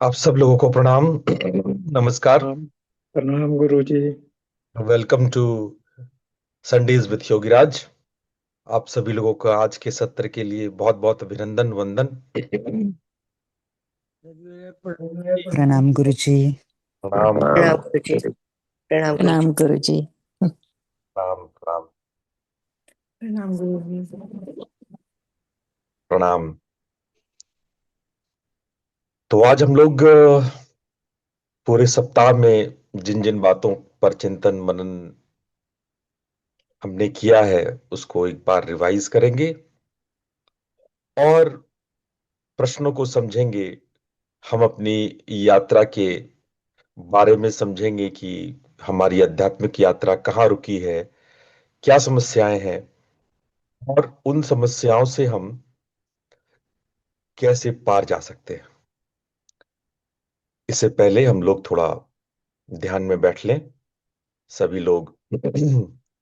आप सब लोगों को प्रणाम। नमस्कार। प्रणाम। प्रणाम गुरु जी। Welcome to Sundays with Yogiraj. आप सभी लोगों का आज के सत्र के लिए बहुत बहुत अभिनंदन वंदन। प्रणाम गुरुजी। प्रणाम प्रणाम गुरु जी। प्रणाम गुरु जी। प्रणाम गुरुजी। प्रणाम प्रणाम प्रणाम गुरुजी। प्रणाम। तो आज हम लोग पूरे सप्ताह में जिन जिन बातों पर चिंतन मनन हमने किया है उसको एक बार रिवाइज करेंगे और प्रश्नों को समझेंगे। हम अपनी यात्रा के बारे में समझेंगे कि हमारी आध्यात्मिक यात्रा कहाँ रुकी है, क्या समस्याएं हैं और उन समस्याओं से हम कैसे पार जा सकते हैं। इससे पहले हम लोग थोड़ा ध्यान में बैठ लें। सभी लोग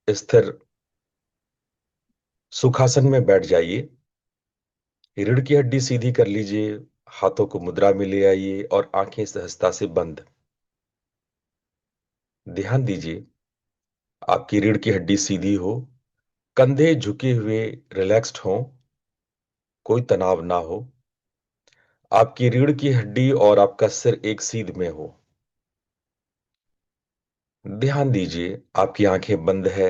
स्थिर सुखासन में बैठ जाइए। रीढ़ की हड्डी सीधी कर लीजिए। हाथों को मुद्रा में ले आइए और आंखें सहजता से बंद। ध्यान दीजिए आपकी रीढ़ की हड्डी सीधी हो, कंधे झुके हुए रिलैक्स्ड हो, कोई तनाव ना हो। आपकी रीढ़ की हड्डी और आपका सिर एक सीध में हो। ध्यान दीजिए आपकी आंखें बंद है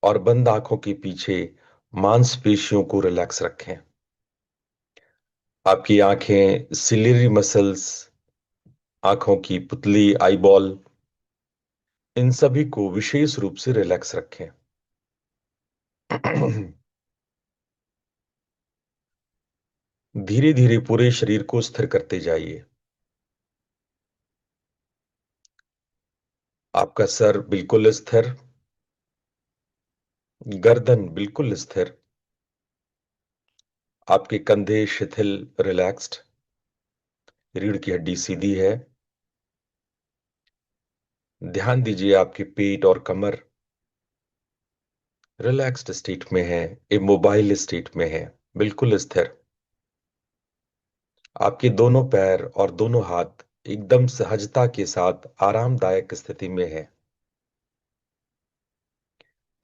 और बंद आंखों के पीछे मांसपेशियों को रिलैक्स रखें। आपकी आंखें, सिलियरी मसल्स, आंखों की पुतली, आईबॉल, इन सभी को विशेष रूप से रिलैक्स रखें। धीरे धीरे पूरे शरीर को स्थिर करते जाइए। आपका सर बिल्कुल स्थिर, गर्दन बिल्कुल स्थिर, आपके कंधे शिथिल, रिलैक्स्ड, रीढ़ की हड्डी सीधी है। ध्यान दीजिए आपके पेट और कमर रिलैक्स्ड स्टेट में है, इमोबाइल स्टेट में है, बिल्कुल स्थिर। आपके दोनों पैर और दोनों हाथ एकदम सहजता के साथ आरामदायक स्थिति में है।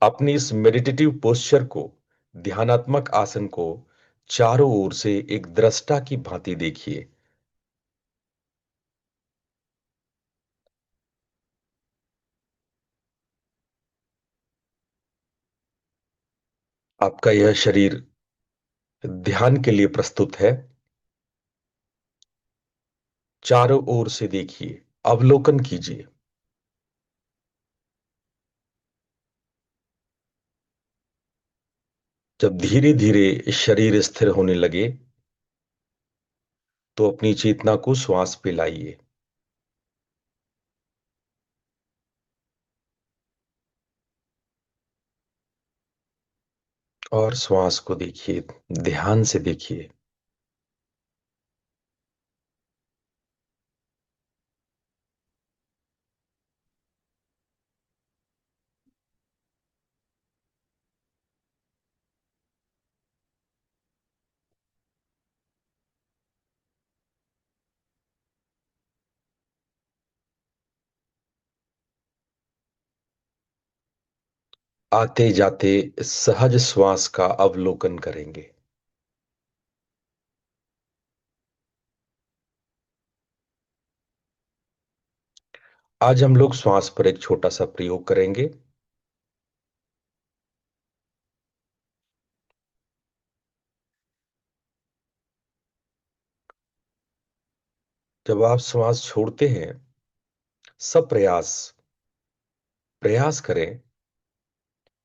अपनी इस मेडिटेटिव पोस्चर को, ध्यानात्मक आसन को चारों ओर से एक दृष्टा की भांति देखिए। आपका यह शरीर ध्यान के लिए प्रस्तुत है। चारों ओर से देखिए, अवलोकन कीजिए। जब धीरे धीरे शरीर स्थिर होने लगे तो अपनी चेतना को श्वास पे लाइए। और श्वास को देखिए, ध्यान से देखिए। आते जाते सहज श्वास का अवलोकन करेंगे। आज हम लोग श्वास पर एक छोटा सा प्रयोग करेंगे। जब आप श्वास छोड़ते हैं, सब प्रयास करें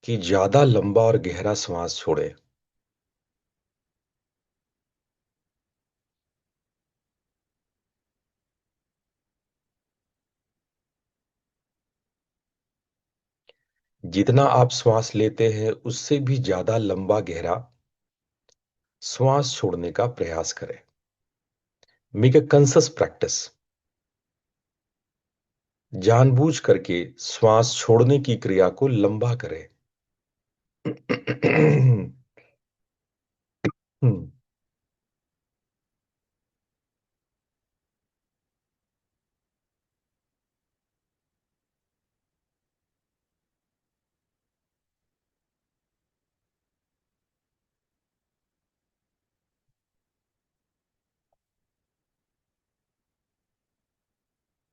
कि ज्यादा लंबा और गहरा श्वास छोड़ें। जितना आप श्वास लेते हैं उससे भी ज्यादा लंबा गहरा श्वास छोड़ने का प्रयास करें। Make a conscious practice. जानबूझ करके श्वास छोड़ने की क्रिया को लंबा करें।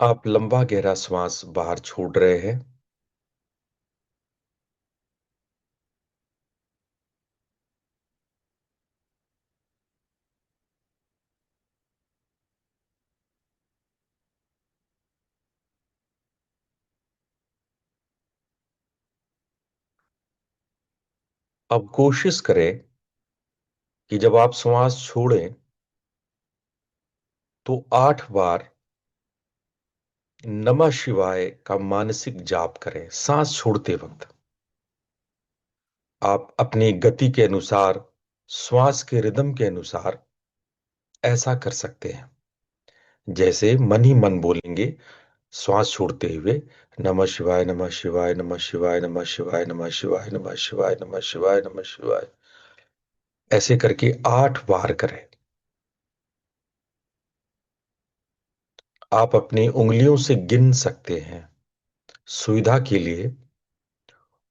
आप लंबा गहरा श्वास बाहर छोड़ रहे हैं। अब कोशिश करें कि जब आप श्वास छोड़ें तो 8 बार नमः शिवाय का मानसिक जाप करें। सांस छोड़ते वक्त आप अपनी गति के अनुसार, श्वास के रिदम के अनुसार ऐसा कर सकते हैं। जैसे मन ही मन बोलेंगे श्वास छोड़ते हुए, नमः शिवाय नमः शिवाय नमः शिवाय नमः शिवाय नमः शिवाय नमः शिवाय नमः शिवाय नमः शिवाय, ऐसे करके 8 बार करें। आप अपनी उंगलियों से गिन सकते हैं। सुविधा के लिए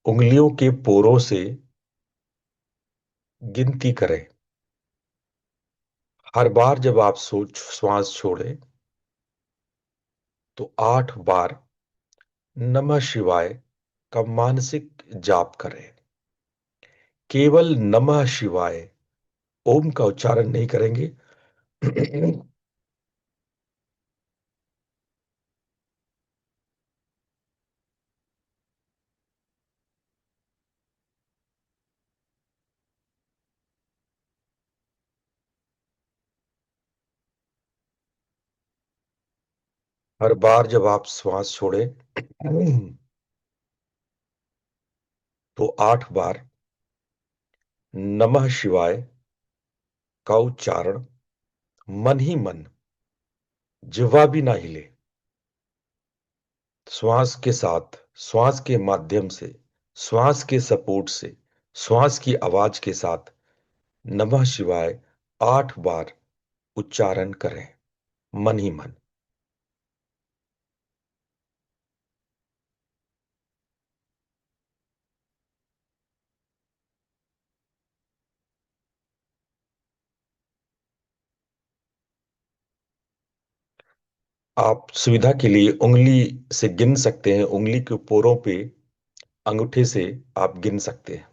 उंगलियों के पोरों से गिनती करें। हर बार जब आप सोच श्वास छोड़ें तो 8 बार नमः शिवाय का मानसिक जाप करें। केवल नमः शिवाय, ओम का उच्चारण नहीं करेंगे। हर बार जब आप श्वास छोड़ें तो 8 बार नमः शिवाय का उच्चारण मन ही मन, जिह्वा भी ना हिले, श्वास के साथ, श्वास के माध्यम से, श्वास के सपोर्ट से, श्वास की आवाज के साथ नमः शिवाय 8 बार उच्चारण करें, मन ही मन। आप सुविधा के लिए उंगली से गिन सकते हैं। उंगली के पोरों पे अंगूठे से आप गिन सकते हैं।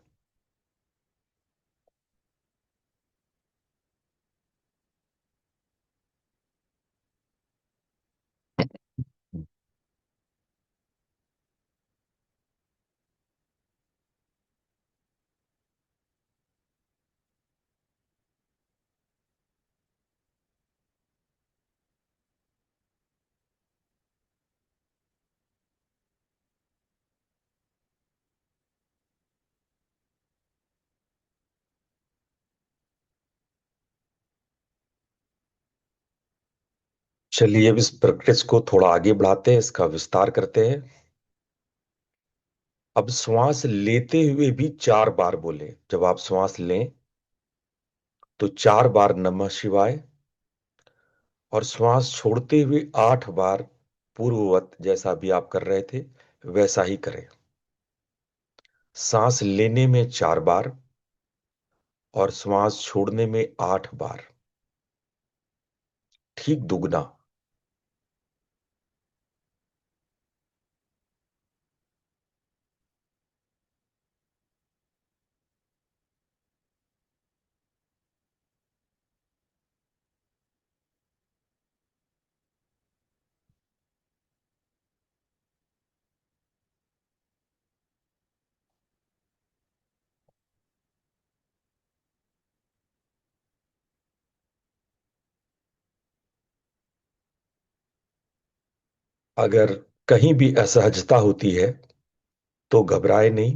चलिए अब इस प्रैक्टिस को थोड़ा आगे बढ़ाते हैं, इसका विस्तार करते हैं। अब श्वास लेते हुए भी 4 बार बोले। जब आप श्वास लें तो 4 बार नमः शिवाय, और श्वास छोड़ते हुए 8 बार पूर्ववत, जैसा भी आप कर रहे थे वैसा ही करें। सांस लेने में 4 बार और श्वास छोड़ने में 8 बार, ठीक दुगना। अगर कहीं भी असहजता होती है तो घबराए नहीं।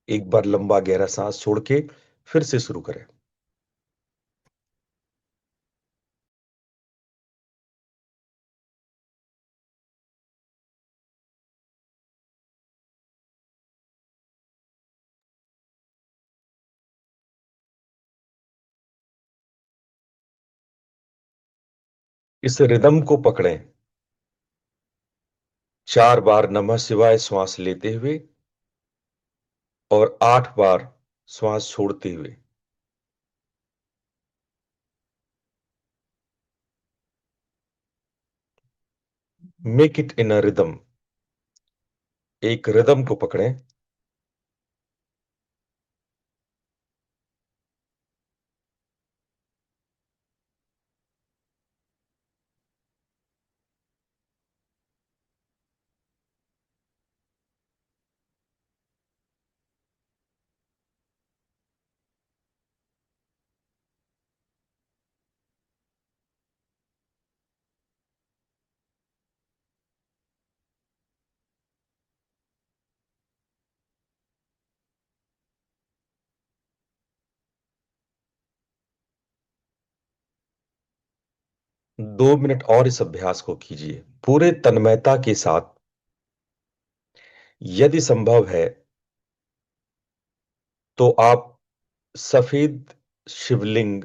एक बार लंबा गहरा सांस छोड़ के फिर से शुरू करें। इस रिदम को पकड़ें। 4 बार नमः शिवाय श्वास लेते हुए और 8 बार श्वास छोड़ते हुए। Make it in a rhythm, एक रिदम को पकड़ें। 2 मिनट और इस अभ्यास को कीजिए पूरे तन्मयता के साथ। यदि संभव है तो आप सफेद शिवलिंग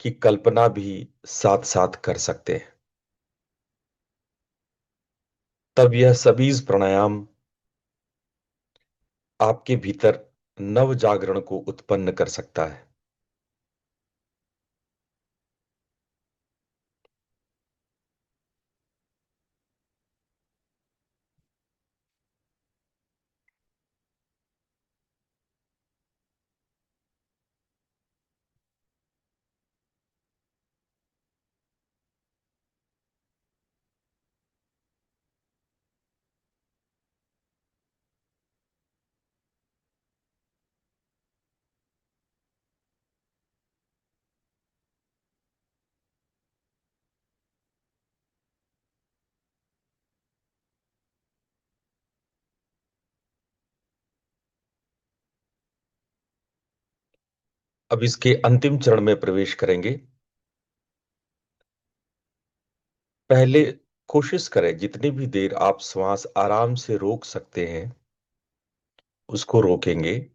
की कल्पना भी साथ साथ कर सकते हैं। तब यह सभी प्राणायाम आपके भीतर नव जागरण को उत्पन्न कर सकता है। अब इसके अंतिम चरण में प्रवेश करेंगे। पहले कोशिश करें जितनी भी देर आप श्वास आराम से रोक सकते हैं उसको रोकेंगे।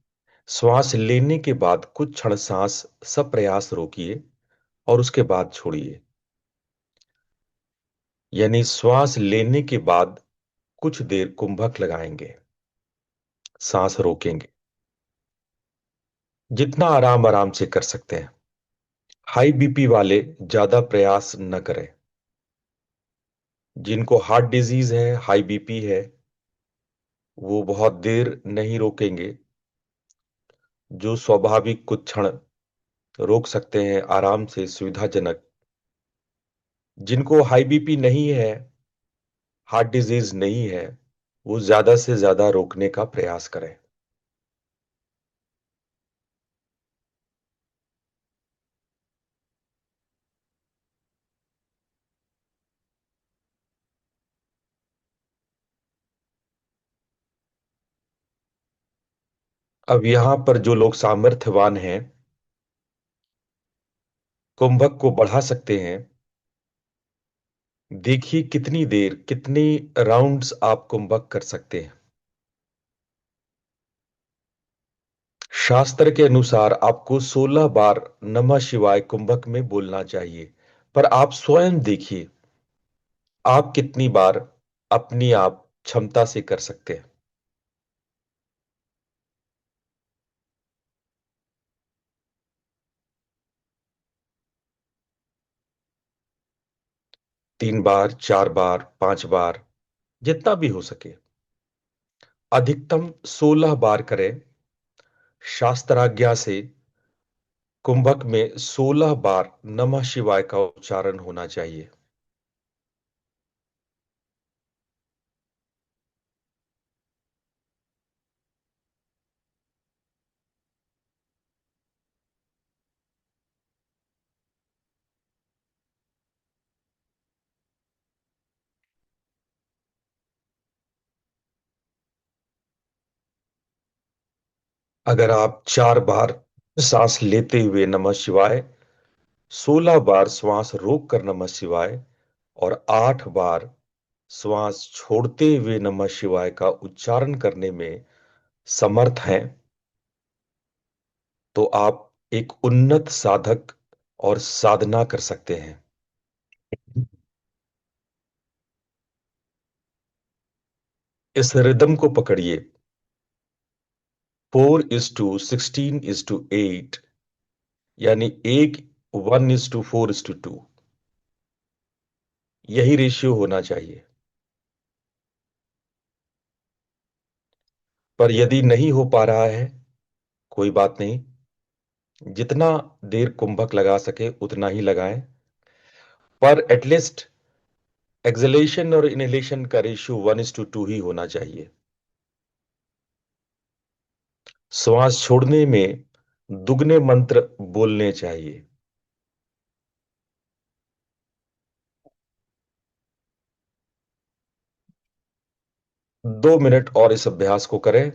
श्वास लेने के बाद कुछ क्षण सांस सप्रयास रोकिए और उसके बाद छोड़िए। यानी श्वास लेने के बाद कुछ देर कुंभक लगाएंगे, सांस रोकेंगे, जितना आराम आराम से कर सकते हैं। हाई बीपी वाले ज्यादा प्रयास न करें। जिनको हार्ट डिजीज है, हाई बीपी है, वो बहुत देर नहीं रोकेंगे। जो स्वाभाविक कुछ क्षण रोक सकते हैं आराम से, सुविधाजनक। जिनको हाई बीपी नहीं है, हार्ट डिजीज नहीं है, वो ज्यादा से ज्यादा रोकने का प्रयास करें। अब यहां पर जो लोग सामर्थ्यवान हैं कुंभक को बढ़ा सकते हैं। देखिए कितनी देर, कितनी राउंड्स आप कुंभक कर सकते हैं। शास्त्र के अनुसार आपको 16 बार नमः शिवाय कुंभक में बोलना चाहिए, पर आप स्वयं देखिए आप कितनी बार अपनी आप क्षमता से कर सकते हैं। 3 बार, 4 बार, 5 बार, जितना भी हो सके। अधिकतम 16 बार करें। शास्त्राज्ञा से कुंभक में 16 बार नमः शिवाय का उच्चारण होना चाहिए। अगर आप 4 बार सांस लेते हुए नमः शिवाय, 16 बार श्वास रोक कर नमः शिवाय और 8 बार श्वास छोड़ते हुए नमः शिवाय का उच्चारण करने में समर्थ हैं, तो आप एक उन्नत साधक और साधना कर सकते हैं। इस रिदम को पकड़िए। 4:16:8, यानी 1:4:2, यही रेशियो होना चाहिए। पर यदि नहीं हो पा रहा है, कोई बात नहीं। जितना देर कुंभक लगा सके उतना ही लगाएं। पर एटलीस्ट एक्सलेशन और इनहेलेशन का रेशियो 1:2 ही होना चाहिए। श्वास छोड़ने में दुगने मंत्र बोलने चाहिए। 2 मिनट और इस अभ्यास को करें।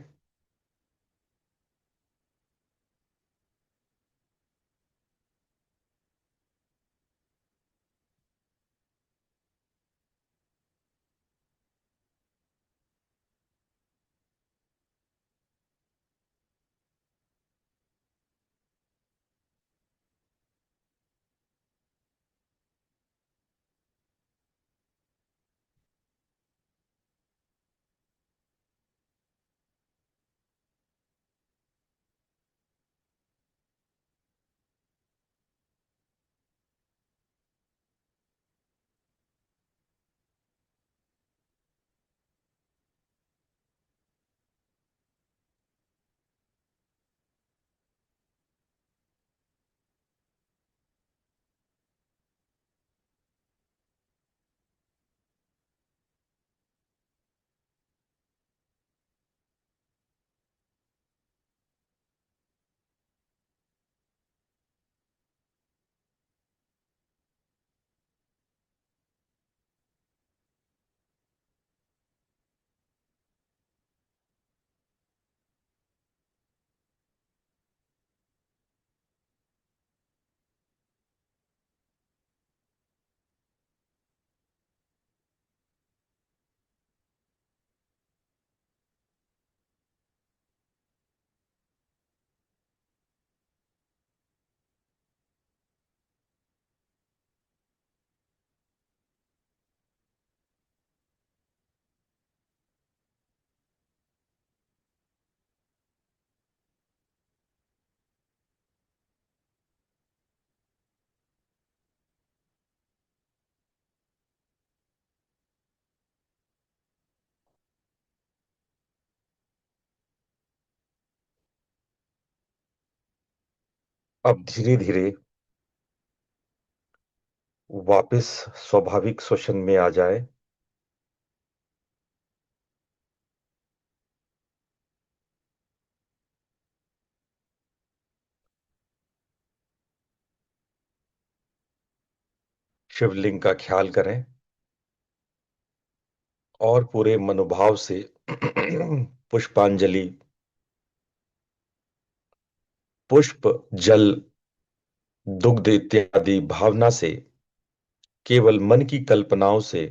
अब धीरे धीरे वापस स्वाभाविक श्वसन में आ जाए। शिवलिंग का ख्याल करें और पूरे मनोभाव से पुष्पांजलि, पुष्प, जल, दुग्ध इत्यादि भावना से केवल मन की कल्पनाओं से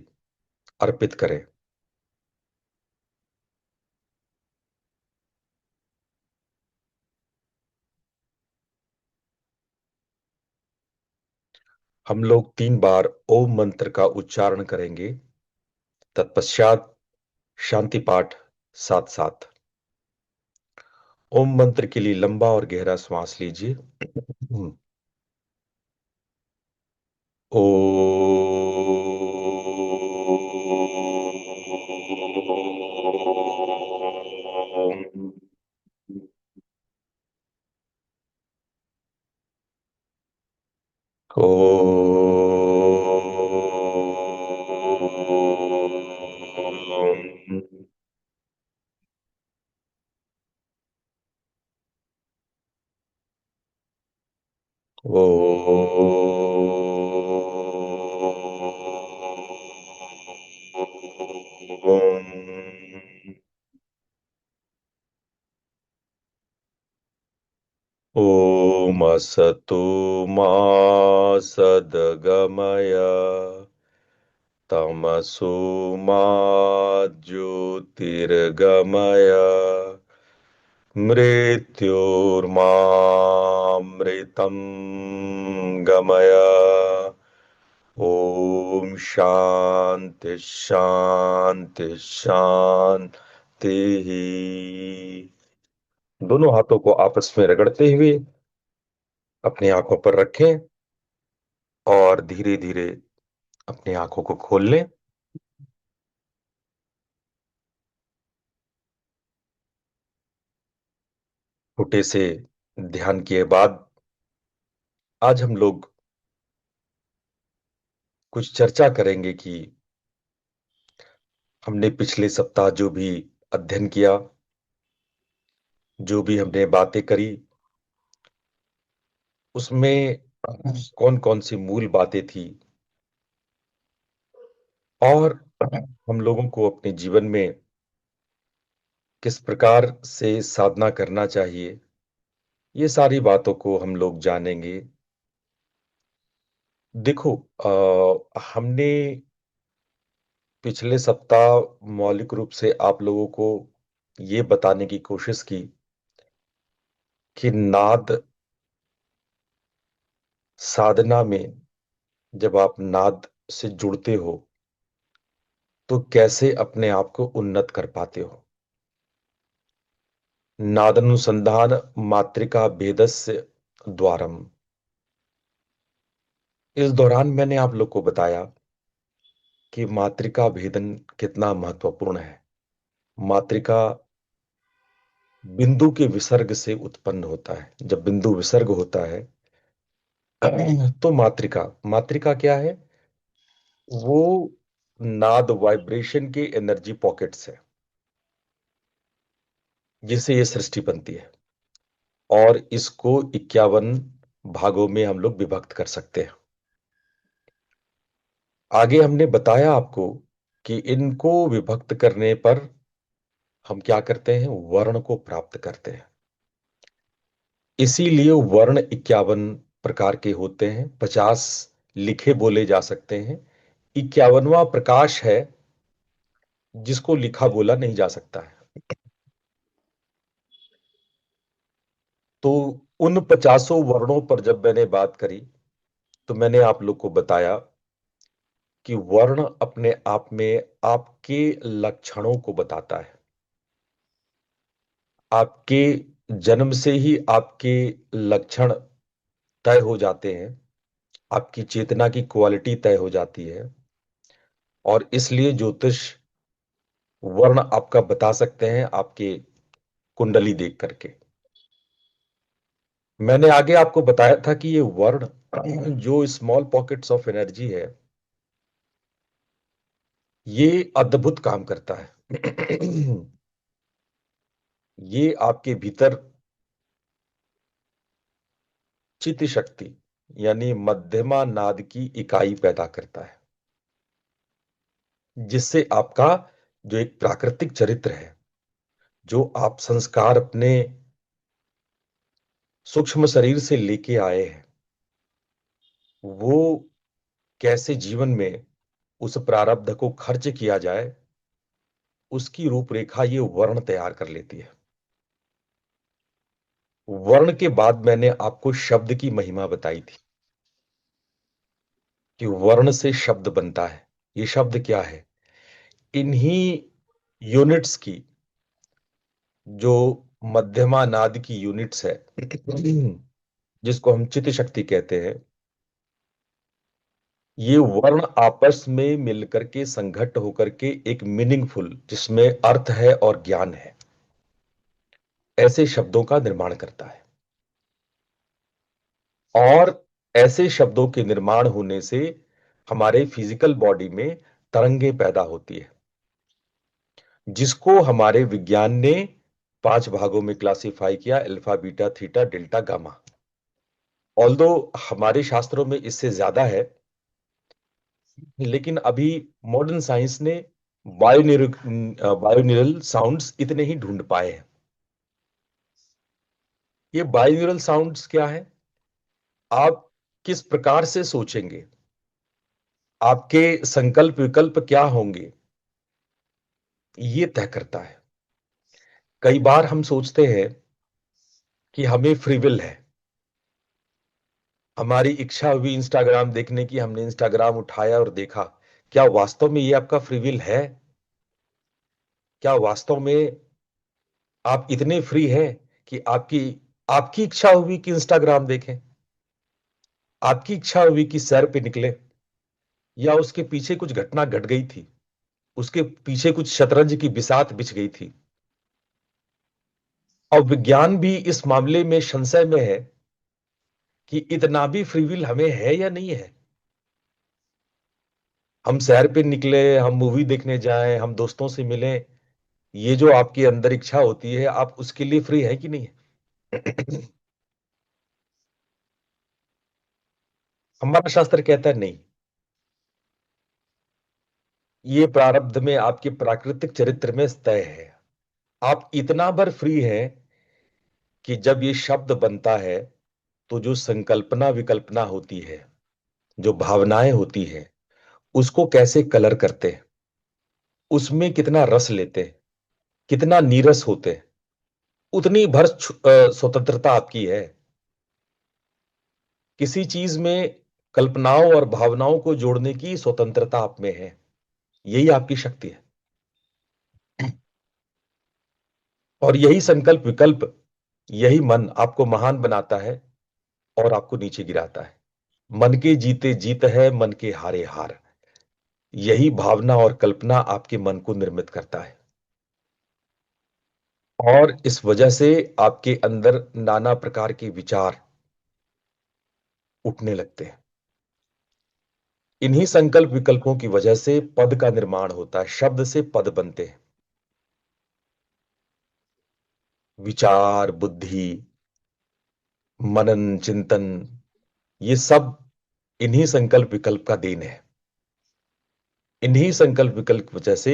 अर्पित करें। हम लोग 3 बार ओम मंत्र का उच्चारण करेंगे। तत्पश्चात शांति पाठ साथ साथ। ओम मंत्र के लिए लंबा और गहरा श्वास लीजिए। ओ ओ ओम असतो मा सद्गमय तमसो मा ज्योतिर्गमय मृत्योर्मामृतं गमय। ओम शांति शांति शांति। दोनों हाथों को आपस में रगड़ते हुए अपनी आंखों पर रखें और धीरे धीरे अपनी आंखों को खोल लें। छोटे से ध्यान के बाद आज हम लोग कुछ चर्चा करेंगे कि हमने पिछले सप्ताह जो भी अध्ययन किया, जो भी हमने बातें करी, उसमें कौन कौन सी मूल बातें थी और हम लोगों को अपने जीवन में किस प्रकार से साधना करना चाहिए, ये सारी बातों को हम लोग जानेंगे। देखो, हमने पिछले सप्ताह मौलिक रूप से आप लोगों को ये बताने की कोशिश की कि नाद साधना में जब आप नाद से जुड़ते हो तो कैसे अपने आप को उन्नत कर पाते हो। नादानुसंधान मात्रिका भेदस्य द्वारम, इस दौरान मैंने आप लोग को बताया कि मात्रिका भेदन कितना महत्वपूर्ण है। मात्रिका बिंदु के विसर्ग से उत्पन्न होता है। जब बिंदु विसर्ग होता है तो मात्रिका मात्रिका क्या है? वो नाद वाइब्रेशन के एनर्जी पॉकेट्स है जिससे ये सृष्टि बनती है, और इसको 51 भागों में हम लोग विभक्त कर सकते हैं। आगे हमने बताया आपको कि इनको विभक्त करने पर हम क्या करते हैं? वर्ण को प्राप्त करते हैं। इसीलिए वर्ण 51 प्रकार के होते हैं। 50 लिखे बोले जा सकते हैं। 51वां प्रकाश है जिसको लिखा बोला नहीं जा सकता है। तो उन 50 वर्णों पर जब मैंने बात करी तो मैंने आप लोग को बताया कि वर्ण अपने आप में आपके लक्षणों को बताता है। आपके जन्म से ही आपके लक्षण तय हो जाते हैं, आपकी चेतना की क्वालिटी तय हो जाती है, और इसलिए ज्योतिष वर्ण आपका बता सकते हैं आपके कुंडली देख करके। मैंने आगे आपको बताया था कि ये वर्ण जो स्मॉल पॉकेट्स ऑफ एनर्जी है, ये अद्भुत काम करता है। ये आपके भीतर चित्त शक्ति यानी मध्यमा नाद की इकाई पैदा करता है, जिससे आपका जो एक प्राकृतिक चरित्र है, जो आप संस्कार अपने सूक्ष्म शरीर से लेके आए हैं, वो कैसे जीवन में उस प्रारब्ध को खर्च किया जाए, उसकी रूपरेखा ये वर्ण तैयार कर लेती है। वर्ण के बाद मैंने आपको शब्द की महिमा बताई थी कि वर्ण से शब्द बनता है। ये शब्द क्या है? इन्हीं यूनिट्स की, जो मध्यमा नाद की यूनिट्स है, जिसको हम चित्त शक्ति कहते हैं, ये वर्ण आपस में मिलकर के संघट्ट होकर के एक मीनिंगफुल, जिसमें अर्थ है और ज्ञान है, ऐसे शब्दों का निर्माण करता है। और ऐसे शब्दों के निर्माण होने से हमारे फिजिकल बॉडी में तरंगे पैदा होती है, जिसको हमारे विज्ञान ने 5 भागों में क्लासिफाई किया: alpha, beta, theta, delta, gamma. Although हमारे शास्त्रों में इससे ज्यादा है, लेकिन अभी मॉडर्न साइंस ने बायोन्यूरल साउंड्स इतने ही ढूंढ पाए हैं। ये बायोन्यूरल साउंड्स क्या है? आप किस प्रकार से सोचेंगे, आपके संकल्प विकल्प क्या होंगे, ये तय करता है। कई बार हम सोचते हैं कि हमें फ्री विल है, हमारी इच्छा हुई इंस्टाग्राम देखने की, हमने इंस्टाग्राम उठाया और देखा। क्या वास्तव में ये आपका फ्री विल है? क्या वास्तव में आप इतने फ्री हैं कि आपकी आपकी इच्छा हुई कि इंस्टाग्राम देखें, आपकी इच्छा हुई कि सैर पे निकले, या उसके पीछे कुछ घटना घट गई थी, उसके पीछे कुछ शतरंज की बिसात बिछ गई थी, और विज्ञान भी इस मामले में संशय में है कि इतना भी फ्री विल हमें है या नहीं है। हम सैर पे निकले, हम मूवी देखने जाएं, हम दोस्तों से मिलें, ये जो आपके अंदर इच्छा होती है, आप उसके लिए फ्री है कि नहीं है? हमारा शास्त्र कहता है नहीं, ये प्रारब्ध में आपके प्राकृतिक चरित्र में तय है। आप इतना भर फ्री हैं कि जब ये शब्द बनता है तो जो संकल्पना विकल्पना होती है, जो भावनाएं होती है, उसको कैसे कलर करते हैं, उसमें कितना रस लेते हैं, कितना नीरस होते हैं, उतनी भर स्वतंत्रता आपकी है। किसी चीज में कल्पनाओं और भावनाओं को जोड़ने की स्वतंत्रता आप में है। यही आपकी शक्ति है। और यही संकल्प विकल्प, यही मन आपको महान बनाता है और आपको नीचे गिराता है। मन के जीते जीत है, मन के हारे हार। यही भावना और कल्पना आपके मन को निर्मित करता है, और इस वजह से आपके अंदर नाना प्रकार के विचार उठने लगते हैं। इन्हीं संकल्प विकल्पों की वजह से पद का निर्माण होता है, शब्द से पद बनते हैं। विचार, बुद्धि, मनन, चिंतन, ये सब इन्हीं संकल्प विकल्प का देन है। इन्हीं संकल्प विकल्प की वजह से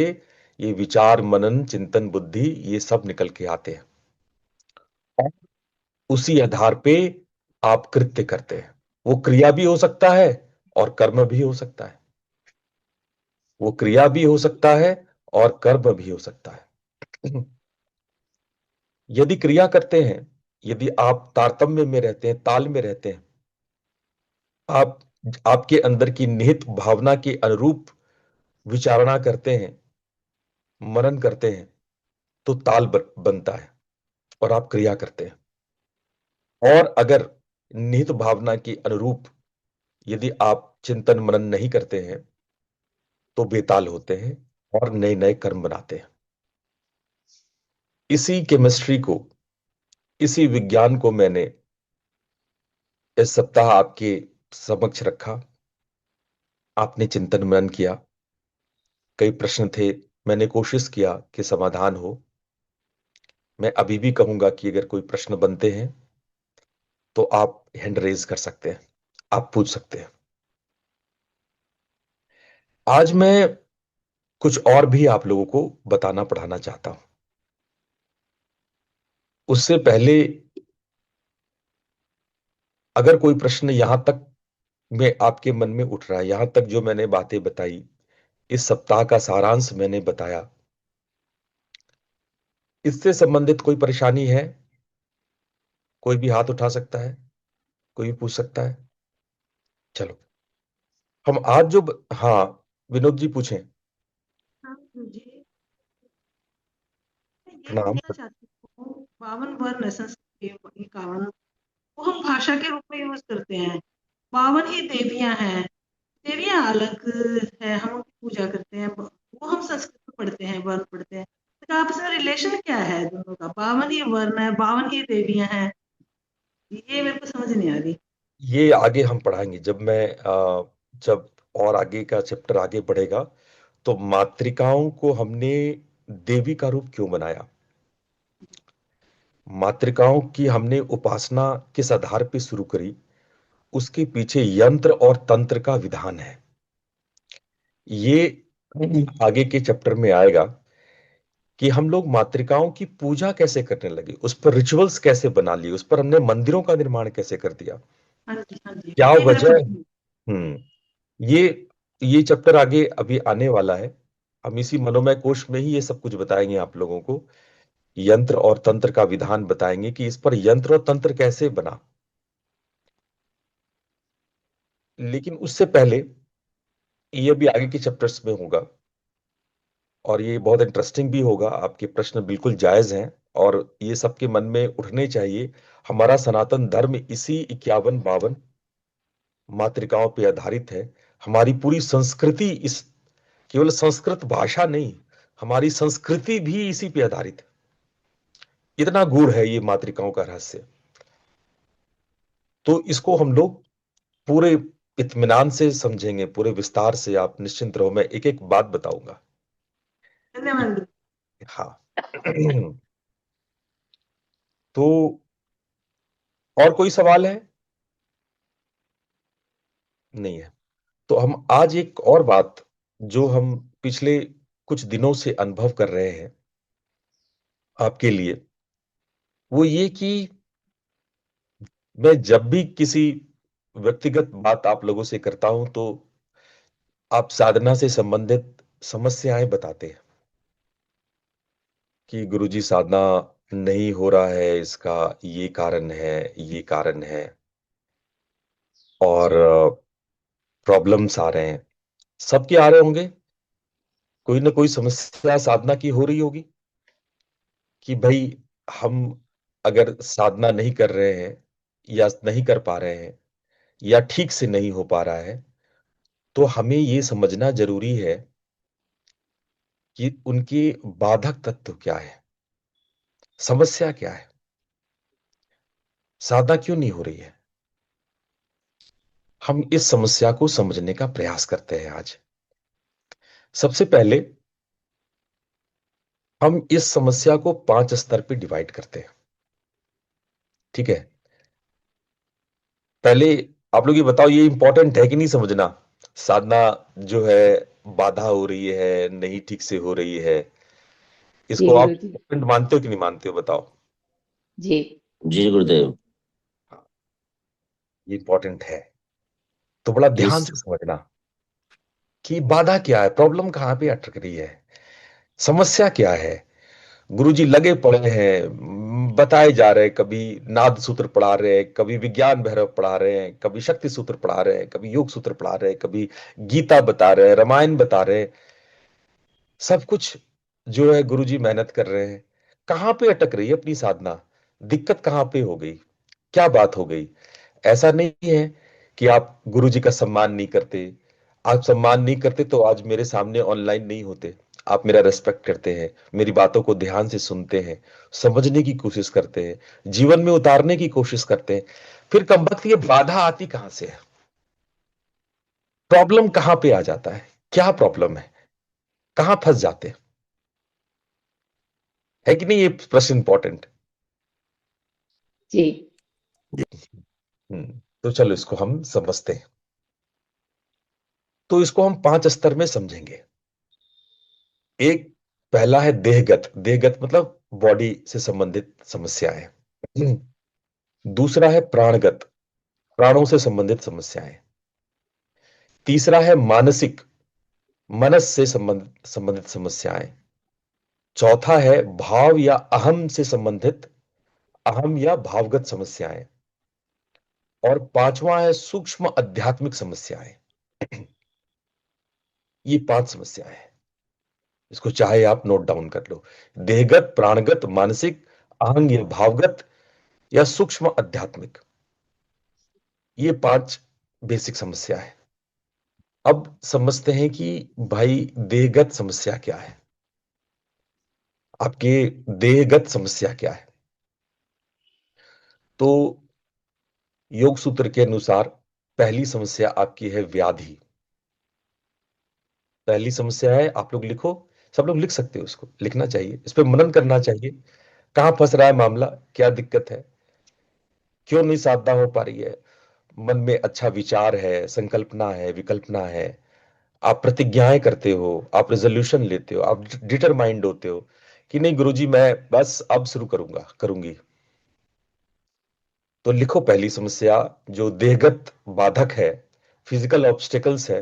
ये विचार, मनन, चिंतन, बुद्धि, ये सब निकल के आते हैं। और उसी आधार पे आप कृत्य करते हैं। वो क्रिया भी हो सकता है और कर्म भी हो सकता है। वो क्रिया भी हो सकता है और कर्म भी हो सकता है। यदि क्रिया करते हैं, यदि आप तारतम्य में रहते हैं, ताल में रहते हैं, आप आपके अंदर की निहित भावना के अनुरूप विचारणा करते हैं, मनन करते हैं, तो ताल बनता है और आप क्रिया करते हैं। और अगर निहित भावना के अनुरूप यदि आप चिंतन मनन नहीं करते हैं, तो बेताल होते हैं और नए नए कर्म बनाते हैं। इसी केमिस्ट्री को, इसी विज्ञान को मैंने इस सप्ताह आपके समक्ष रखा। आपने चिंतन मनन किया, कई प्रश्न थे, मैंने कोशिश किया कि समाधान हो। मैं अभी भी कहूंगा कि अगर कोई प्रश्न बनते हैं तो आप हैंड रेज कर सकते हैं, आप पूछ सकते हैं। आज मैं कुछ और भी आप लोगों को बताना पढ़ाना चाहता हूं। उससे पहले अगर कोई प्रश्न यहां तक में आपके मन में उठ रहा है, यहां तक जो मैंने बातें बताई, इस सप्ताह का सारांश मैंने बताया, इससे संबंधित कोई परेशानी है, कोई भी हाथ उठा सकता है, कोई भी पूछ सकता है। चलो, हम आज जो हाँ, विनोद जी पूछें। हाँ मुझे मैं ये प्रणाम। पूछना चाहती हूँ, 52 वर्ण है संस्कृत के 51, वो हम भाषा के रूप में यूज करते हैं। 52 ही देवियां हैं, देवियां अलग है, हम उनकी पूजा करते हैं, वो हम संस्कृत में पढ़ते हैं, वर्ण पढ़ते हैं। तो आपस में रिलेशन क्या है दोनों का? 52 ही वर्ण है, 52 ही देवियां हैं, ये मेरे को समझ नहीं आ रही। ये आगे हम पढ़ाएंगे, जब और आगे का चैप्टर आगे बढ़ेगा, तो मातृकाओं को हमने देवी का रूप क्यों बनाया, मातृकाओं की हमने उपासना किस आधार पे शुरू करी, उसके पीछे यंत्र और तंत्र का विधान है। ये आगे के चैप्टर में आएगा कि हम लोग मातृकाओं की पूजा कैसे करने लगे, उस पर रिचुअल्स कैसे बना लिए, उस पर हमने मंदिरों का निर्माण कैसे कर दिया, हाँ जी, हाँ जी, क्या ये मेरा वजह। प्रश्न है। ये ये चैप्टर आगे अभी आने वाला है। हम इसी मनोमय कोश में ही ये सब कुछ बताएंगे आप लोगों को। यंत्र और तंत्र का विधान बताएंगे कि इस पर यंत्र और तंत्र कैसे बना। लेकिन उससे पहले, ये भी आगे के चैप्टर्स में होगा और ये बहुत इंटरेस्टिंग भी होगा। आपके प्रश्न बिल्कुल जायज हैं और ये सबके मन में उठने चाहिए। हमारा सनातन धर्म इसी 51-52 मातृकाओं पे आधारित है। हमारी पूरी संस्कृति, इस केवल संस्कृत भाषा नहीं, हमारी संस्कृति भी इसी पे आधारित है। इतना गूढ़ है ये मातृकाओं का रहस्य। तो इसको हम लोग पूरे इत्मीनान से समझेंगे, पूरे विस्तार से। आप निश्चिंत रहो, मैं एक एक बात बताऊंगा। धन्यवाद। हाँ। तो और कोई सवाल है? नहीं है। तो हम आज एक और बात, जो हम पिछले कुछ दिनों से अनुभव कर रहे हैं आपके लिए, वो ये कि मैं जब भी किसी व्यक्तिगत बात आप लोगों से करता हूं, तो आप साधना से संबंधित समस्याएं बताते हैं कि गुरुजी साधना नहीं हो रहा है, इसका ये कारण है, ये कारण है, और प्रॉब्लम्स आ रहे हैं। सबके आ रहे होंगे, कोई ना कोई समस्या साधना की हो रही होगी कि भाई हम अगर साधना नहीं कर रहे हैं, या नहीं कर पा रहे हैं, या ठीक से नहीं हो पा रहा है, तो हमें ये समझना जरूरी है कि उनके बाधक तत्व क्या है, समस्या क्या है, साधना क्यों नहीं हो रही है। हम इस समस्या को समझने का प्रयास करते हैं आज। सबसे पहले हम इस समस्या को 5 स्तर पे डिवाइड करते हैं, ठीक है? पहले आप लोग ये बताओ, ये इंपॉर्टेंट है कि नहीं समझना? साधना जो है बाधा हो रही है, नहीं ठीक से हो रही है, जी इसको आप गुरु जी। important मानते हो कि नहीं मानते हो, बताओ। जी। जी गुरुदेव। हाँ, ये इंपॉर्टेंट है, तो बड़ा जी ध्यान से समझना कि बाधा क्या है, प्रॉब्लम कहां पे अटक रही है, समस्या क्या है। गुरुजी लगे पड़े हैं, बताए जा रहे हैं, कभी नाद सूत्र पढ़ा रहे हैं, कभी विज्ञान भैरव पढ़ा रहे हैं, कभी शक्ति सूत्र पढ़ा रहे हैं, कभी योग सूत्र पढ़ा रहे हैं, कभी गीता बता रहे हैं, रामायण बता रहे हैं। सब कुछ जो है गुरुजी मेहनत कर रहे हैं। कहां पे अटक रही है अपनी साधना? दिक्कत कहां पे हो गई, क्या बात हो गई? ऐसा नहीं है कि आप गुरुजी का सम्मान नहीं करते। आप सम्मान नहीं करते तो आज मेरे सामने ऑनलाइन नहीं होते। आप मेरा रेस्पेक्ट करते हैं, मेरी बातों को ध्यान से सुनते हैं, समझने की कोशिश करते हैं, जीवन में उतारने की कोशिश करते हैं। फिर कमबख्त ये बाधा आती कहां से है, प्रॉब्लम कहां पे आ जाता है, क्या प्रॉब्लम है, कहां फंस जाते हैं? है कि नहीं ये प्रश्न इंपॉर्टेंट? जी। तो चलो इसको हम समझते हैं। तो इसको हम 5 स्तर में समझेंगे। एक, पहला है देहगत। देहगत मतलब बॉडी से संबंधित समस्याएं। दूसरा है प्राणगत, प्राणों से संबंधित समस्याएं। तीसरा है मानसिक, मनस से संबंधित समस्याएं। चौथा है भाव या अहम से संबंधित, अहम या भावगत समस्याएं। और पांचवा है सूक्ष्म आध्यात्मिक समस्याएं। ये 5 समस्याएं हैं, इसको चाहे आप नोट डाउन कर लो। देहगत, प्राणगत, मानसिक, अहंग या भावगत, या सूक्ष्म आध्यात्मिक, ये 5 बेसिक समस्या है। अब समझते हैं कि भाई देहगत समस्या क्या है, आपके देहगत समस्या क्या है। तो योग सूत्र के अनुसार पहली समस्या आपकी है व्याधि। पहली समस्या है, आप लोग लिखो, सब लोग लिख सकते हो, उसको लिखना चाहिए, इस पे मनन करना चाहिए। कहां फंस रहा है मामला, क्या दिक्कत है, क्यों नहीं साधना हो पा रही है? मन में अच्छा विचार है, संकल्पना है, विकल्पना है, आप प्रतिज्ञाएं करते हो, आप रेजोल्यूशन लेते हो, आप डिटरमाइंड होते हो कि नहीं गुरुजी मैं बस अब शुरू करूंगा, करूंगी। तो लिखो पहली समस्या जो देहगत बाधक है, फिजिकल ऑब्स्टिकल्स है।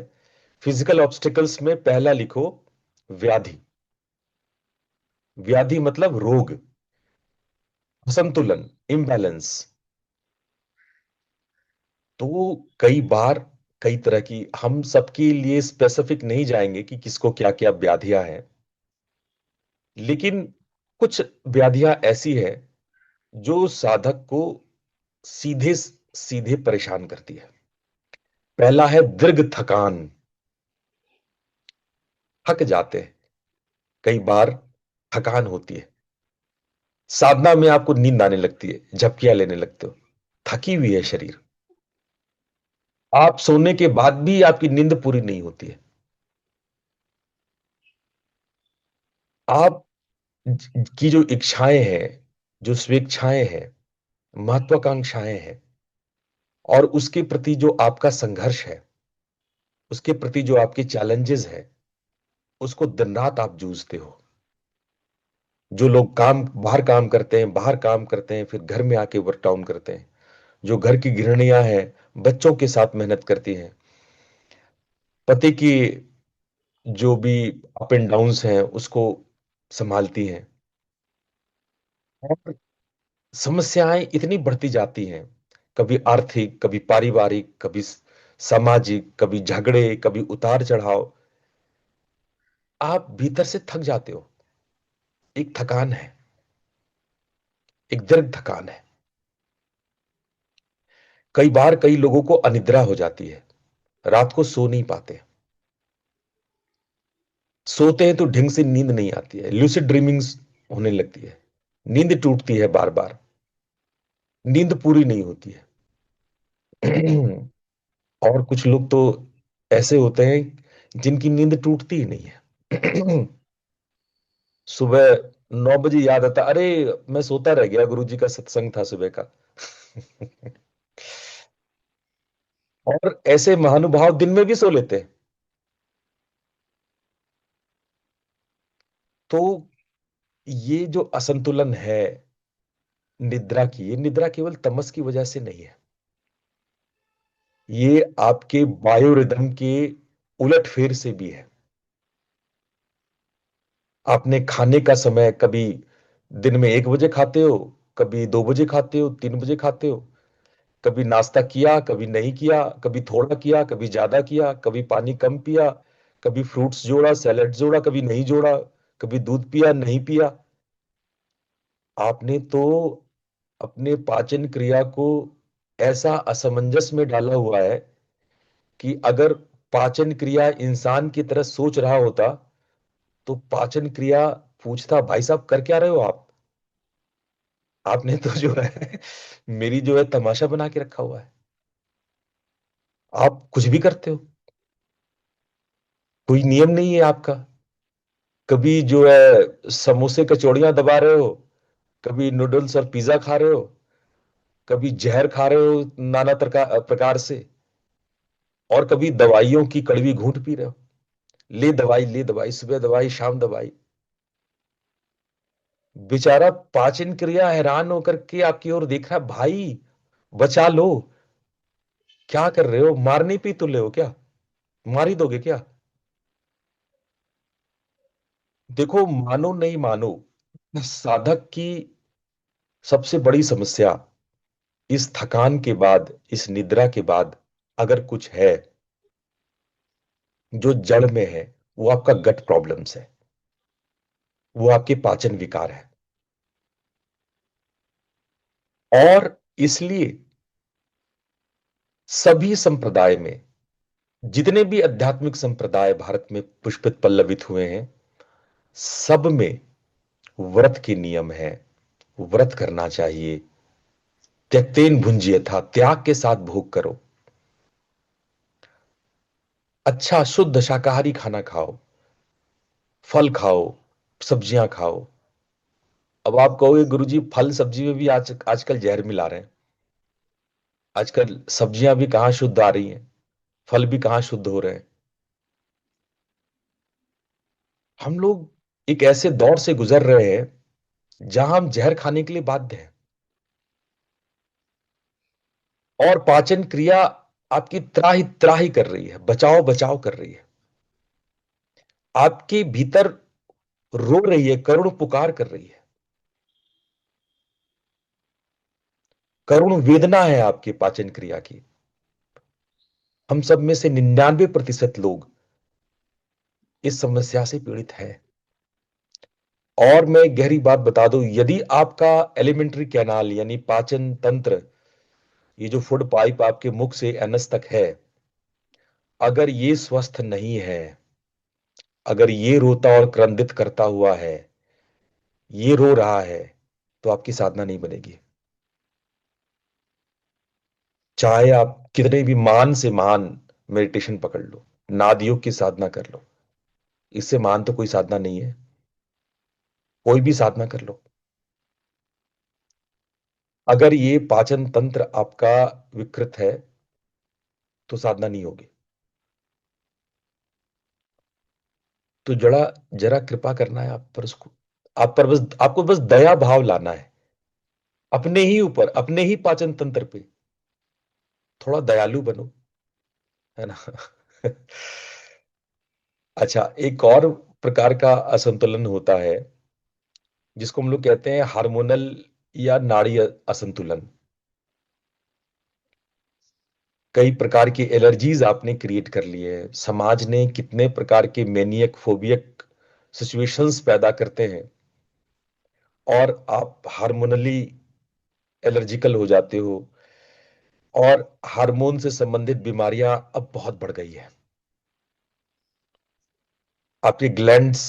फिजिकल ऑब्स्टिकल्स में पहला लिखो व्याधि। व्याधि मतलब रोग, असंतुलन, इम्बैलेंस। तो कई बार कई तरह की, हम सबके लिए स्पेसिफिक नहीं जाएंगे कि किसको क्या क्या व्याधियां हैं, लेकिन कुछ व्याधियां ऐसी है जो साधक को सीधे सीधे परेशान करती है। पहला है दीर्घ थकान, थक जाते हैं, कई बार थकान होती है, साधना में आपको नींद आने लगती है, झपकियां लेने लगते हो, थकी हुई है शरीर, आप सोने के बाद भी आपकी नींद पूरी नहीं होती है। आप की जो इच्छाएं हैं, जो स्वेच्छाएं हैं, महत्वाकांक्षाएं हैं, और उसके प्रति जो आपका संघर्ष है, उसके प्रति जो आपके चैलेंजेस है, उसको दिन रात आप जूझते हो। जो लोग काम करते हैं, बाहर काम करते हैं, फिर घर में आके वर्क डाउन करते हैं, जो घर की गृहिणियां हैं, बच्चों के साथ मेहनत करती हैं, पति की जो भी अप एंड डाउन्स हैं उसको संभालती हैं, और समस्याएं इतनी बढ़ती जाती हैं, कभी आर्थिक, कभी पारिवारिक, कभी सामाजिक, कभी झगड़े, कभी उतार चढ़ाव, आप भीतर से थक जाते हो। एक थकान है, एक दीर्घ थकान है। कई बार कई लोगों को अनिद्रा हो जाती है, रात को सो नहीं पाते, सोते हैं तो ढंग से नींद नहीं आती है, लूसिड ड्रीमिंग्स होने लगती है, नींद टूटती है बार बार, नींद पूरी नहीं होती है। और कुछ लोग तो ऐसे होते हैं जिनकी नींद टूटती ही नहीं है। सुबह 9 बजे याद आता, अरे मैं सोता रह गया, गुरुजी का सत्संग था सुबह का। और ऐसे महानुभाव दिन में भी सो लेते हैं। तो ये जो असंतुलन है निद्रा की, ये निद्रा केवल तमस की वजह से नहीं है, ये आपके बायोरिदम के उलटफेर से भी है। आपने खाने का समय कभी दिन में 1 बजे खाते हो, कभी 2 बजे खाते हो, 3 बजे खाते हो, कभी नाश्ता किया, कभी नहीं किया, कभी थोड़ा किया, कभी ज्यादा किया, कभी पानी कम पिया, कभी फ्रूट्स जोड़ा, सैलेड जोड़ा, कभी नहीं जोड़ा, कभी दूध पिया, नहीं पिया। आपने तो अपने पाचन क्रिया को ऐसा असमंजस में डाला हुआ है कि अगर पाचन क्रिया इंसान की तरह सोच रहा होता तो पाचन क्रिया पूछता, भाई साहब कर क्या रहे हो आप? आपने तो जो है मेरी जो है तमाशा बना के रखा हुआ है, आप कुछ भी करते हो, कोई नियम नहीं है आपका। कभी जो है समोसे कचौड़ियां दबा रहे हो, कभी नूडल्स और पिज्जा खा रहे हो, कभी जहर खा रहे हो नाना प्रकार से, और कभी दवाइयों की कड़वी घूंट पी रहे हो। ले दवाई, सुबह दवाई, शाम दवाई। बेचारा पाचन क्रिया हैरान होकर के आपकी ओर देख रहा है, भाई बचा लो, क्या कर रहे हो, मारने पे तुले हो क्या, मार ही दोगे क्या? देखो, मानो नहीं मानो, साधक की सबसे बड़ी समस्या इस थकान के बाद, इस निद्रा के बाद अगर कुछ है जो जड़ में है, वो आपका गट प्रॉब्लम्स है, वो आपके पाचन विकार है। और इसलिए सभी संप्रदाय में, जितने भी आध्यात्मिक संप्रदाय भारत में पुष्पित पल्लवित हुए हैं, सब में व्रत के नियम है, व्रत करना चाहिए। त्यक्तेन भुंज्यथा, त्याग के साथ भोग करो, अच्छा शुद्ध शाकाहारी खाना खाओ, फल खाओ, सब्जियां खाओ। अब आप कहोगे गुरुजी फल सब्जी में भी आजकल जहर मिला रहे हैं, आजकल सब्जियां भी कहां शुद्ध आ रही हैं, फल भी कहां शुद्ध हो रहे हैं। हम लोग एक ऐसे दौर से गुजर रहे हैं जहां हम जहर खाने के लिए बाध्य हैं, और पाचन क्रिया आपकी त्राही त्राही कर रही है, बचाव बचाव कर रही है, आपके भीतर रो रही है, करुण पुकार कर रही है, करुण वेदना है आपके पाचन क्रिया की। हम सब में से 99% लोग इस समस्या से पीड़ित हैं। और मैं गहरी बात बता दूं, यदि आपका एलिमेंट्री कैनाल यानी पाचन तंत्र, ये जो फूड पाइप आपके मुख से एनस तक है, अगर ये स्वस्थ नहीं है, अगर ये रोता और क्रंदित करता हुआ है, ये रो रहा है, तो आपकी साधना नहीं बनेगी। चाहे आप कितने भी महान से महान मेडिटेशन पकड़ लो, नादियों की साधना कर लो, इससे महान तो कोई साधना नहीं है। कोई भी साधना कर लो, अगर ये पाचन तंत्र आपका विकृत है तो साधना नहीं होगी। तो जरा जरा कृपा करना है आप पर, उसको आप पर बस, आपको बस दया भाव लाना है अपने ही ऊपर, अपने ही पाचन तंत्र पे। थोड़ा दयालु बनो, है ना। अच्छा, एक और प्रकार का असंतुलन होता है जिसको हम लोग कहते हैं हार्मोनल या नाड़ी असंतुलन। कई प्रकार की एलर्जीज आपने क्रिएट कर ली है, समाज ने कितने प्रकार के मैनियक फोबियक सिचुएशंस पैदा करते हैं, और आप हार्मोनली एलर्जिकल हो जाते हो। और हार्मोन से संबंधित बीमारियां अब बहुत बढ़ गई है। आपके ग्लैंड्स,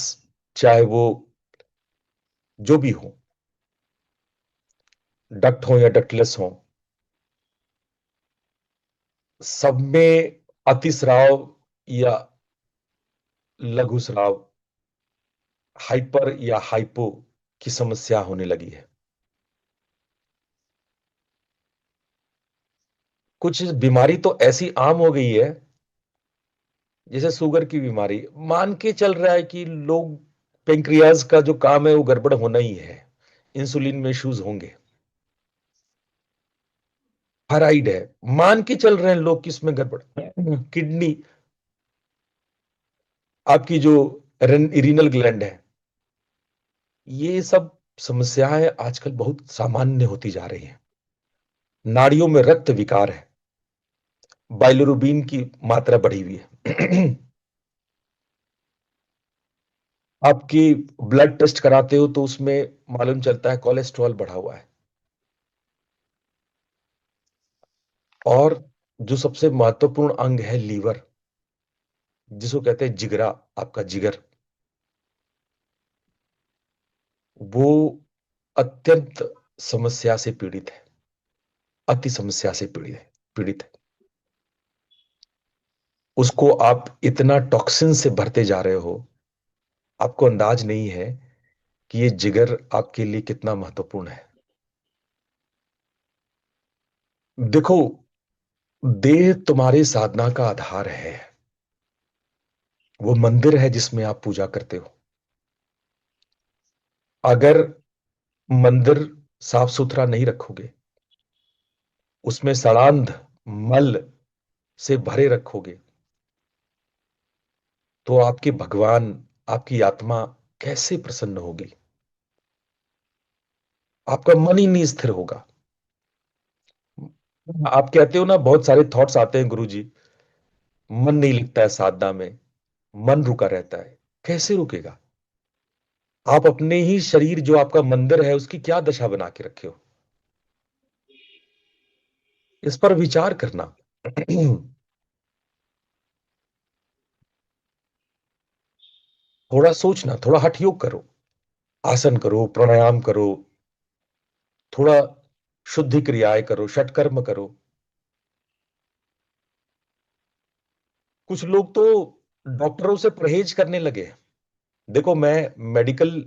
चाहे वो जो भी हो, डक्ट हो या डक्टलेस हो, सब में अतिस्राव या लघुस्राव, हाइपर या हाइपो की समस्या होने लगी है। कुछ बीमारी तो ऐसी आम हो गई है, जैसे शुगर की बीमारी। मान के चल रहा है कि लोग, पेंक्रियाज का जो काम है वो गड़बड़ होना ही है, इंसुलिन में इश्यूज होंगे। थायराइड है, मान के चल रहे हैं लोग कि इसमें गड़बड़। किडनी, आपकी जो रीनल ग्लैंड है, ये सब समस्याएं आजकल बहुत सामान्य होती जा रही हैं। नाड़ियों में रक्त विकार है, बाइलोरुबिन की मात्रा बढ़ी हुई है। आपकी ब्लड टेस्ट कराते हो तो उसमें मालूम चलता है कोलेस्ट्रॉल बढ़ा हुआ है। और जो सबसे महत्वपूर्ण अंग है लीवर, जिसको कहते हैं जिगरा, आपका जिगर, वो अत्यंत समस्या से पीड़ित है, अति समस्या से पीड़ित है। उसको आप इतना टॉक्सिन से भरते जा रहे हो, आपको अंदाज नहीं है कि ये जिगर आपके लिए कितना महत्वपूर्ण है। देखो, देह तुम्हारी साधना का आधार है, वो मंदिर है जिसमें आप पूजा करते हो। अगर मंदिर साफ सुथरा नहीं रखोगे, उसमें सड़ांध मल से भरे रखोगे, तो आपके भगवान, आपकी आत्मा कैसे प्रसन्न होगी? आपका मन ही नहीं स्थिर होगा। आप कहते हो ना, बहुत सारे थॉट्स आते हैं गुरुजी, मन नहीं लगता है साधना में, मन रुका रहता है। कैसे रुकेगा? आप अपने ही शरीर, जो आपका मंदिर है, उसकी क्या दशा बना के रखे हो? इस पर विचार करना। थोड़ा सोचना, थोड़ा हठ योग करो, आसन करो, प्राणायाम करो, थोड़ा शुद्धि क्रियाएं करो, षटकर्म करो। कुछ लोग तो डॉक्टरों से परहेज करने लगे। देखो, मैं मेडिकल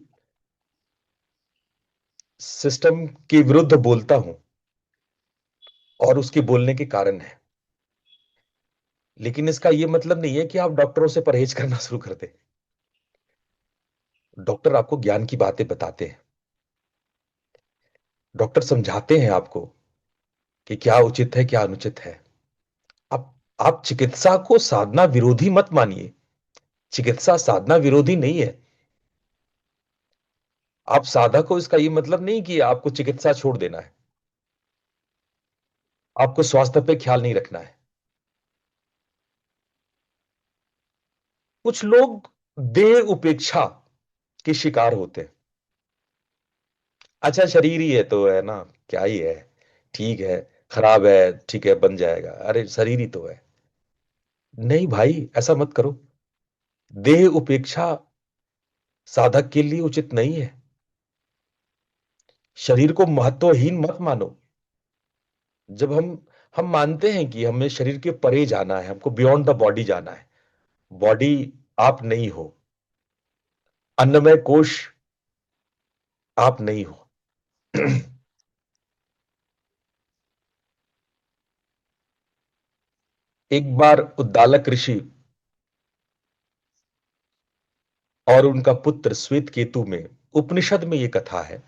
सिस्टम के विरुद्ध बोलता हूं, और उसके बोलने के कारण है, लेकिन इसका यह मतलब नहीं है कि आप डॉक्टरों से परहेज करना शुरू कर दें। डॉक्टर आपको ज्ञान की बातें बताते हैं, डॉक्टर समझाते हैं आपको कि क्या उचित है, क्या अनुचित है। आप आप चिकित्सा को साधना विरोधी मत मानिए। चिकित्सा साधना विरोधी नहीं है। आप साधक हो, इसका यह मतलब नहीं कि आपको चिकित्सा छोड़ देना है, आपको स्वास्थ्य पे ख्याल नहीं रखना है। कुछ लोग देह उपेक्षा के शिकार होते हैं। अच्छा, शरीर ही है तो है ना, क्या ही है, ठीक है, खराब है, ठीक है, बन जाएगा, अरे शरीर ही तो है। नहीं भाई, ऐसा मत करो। देह उपेक्षा साधक के लिए उचित नहीं है। शरीर को महत्वहीन मत मानो। जब हम मानते हैं कि हमें शरीर के परे जाना है, हमको बियॉन्ड द बॉडी जाना है। बॉडी आप नहीं हो, अन्नमय कोश आप नहीं हो। एक बार उद्दालक ऋषि और उनका पुत्र श्वेत केतु में, उपनिषद में यह कथा है,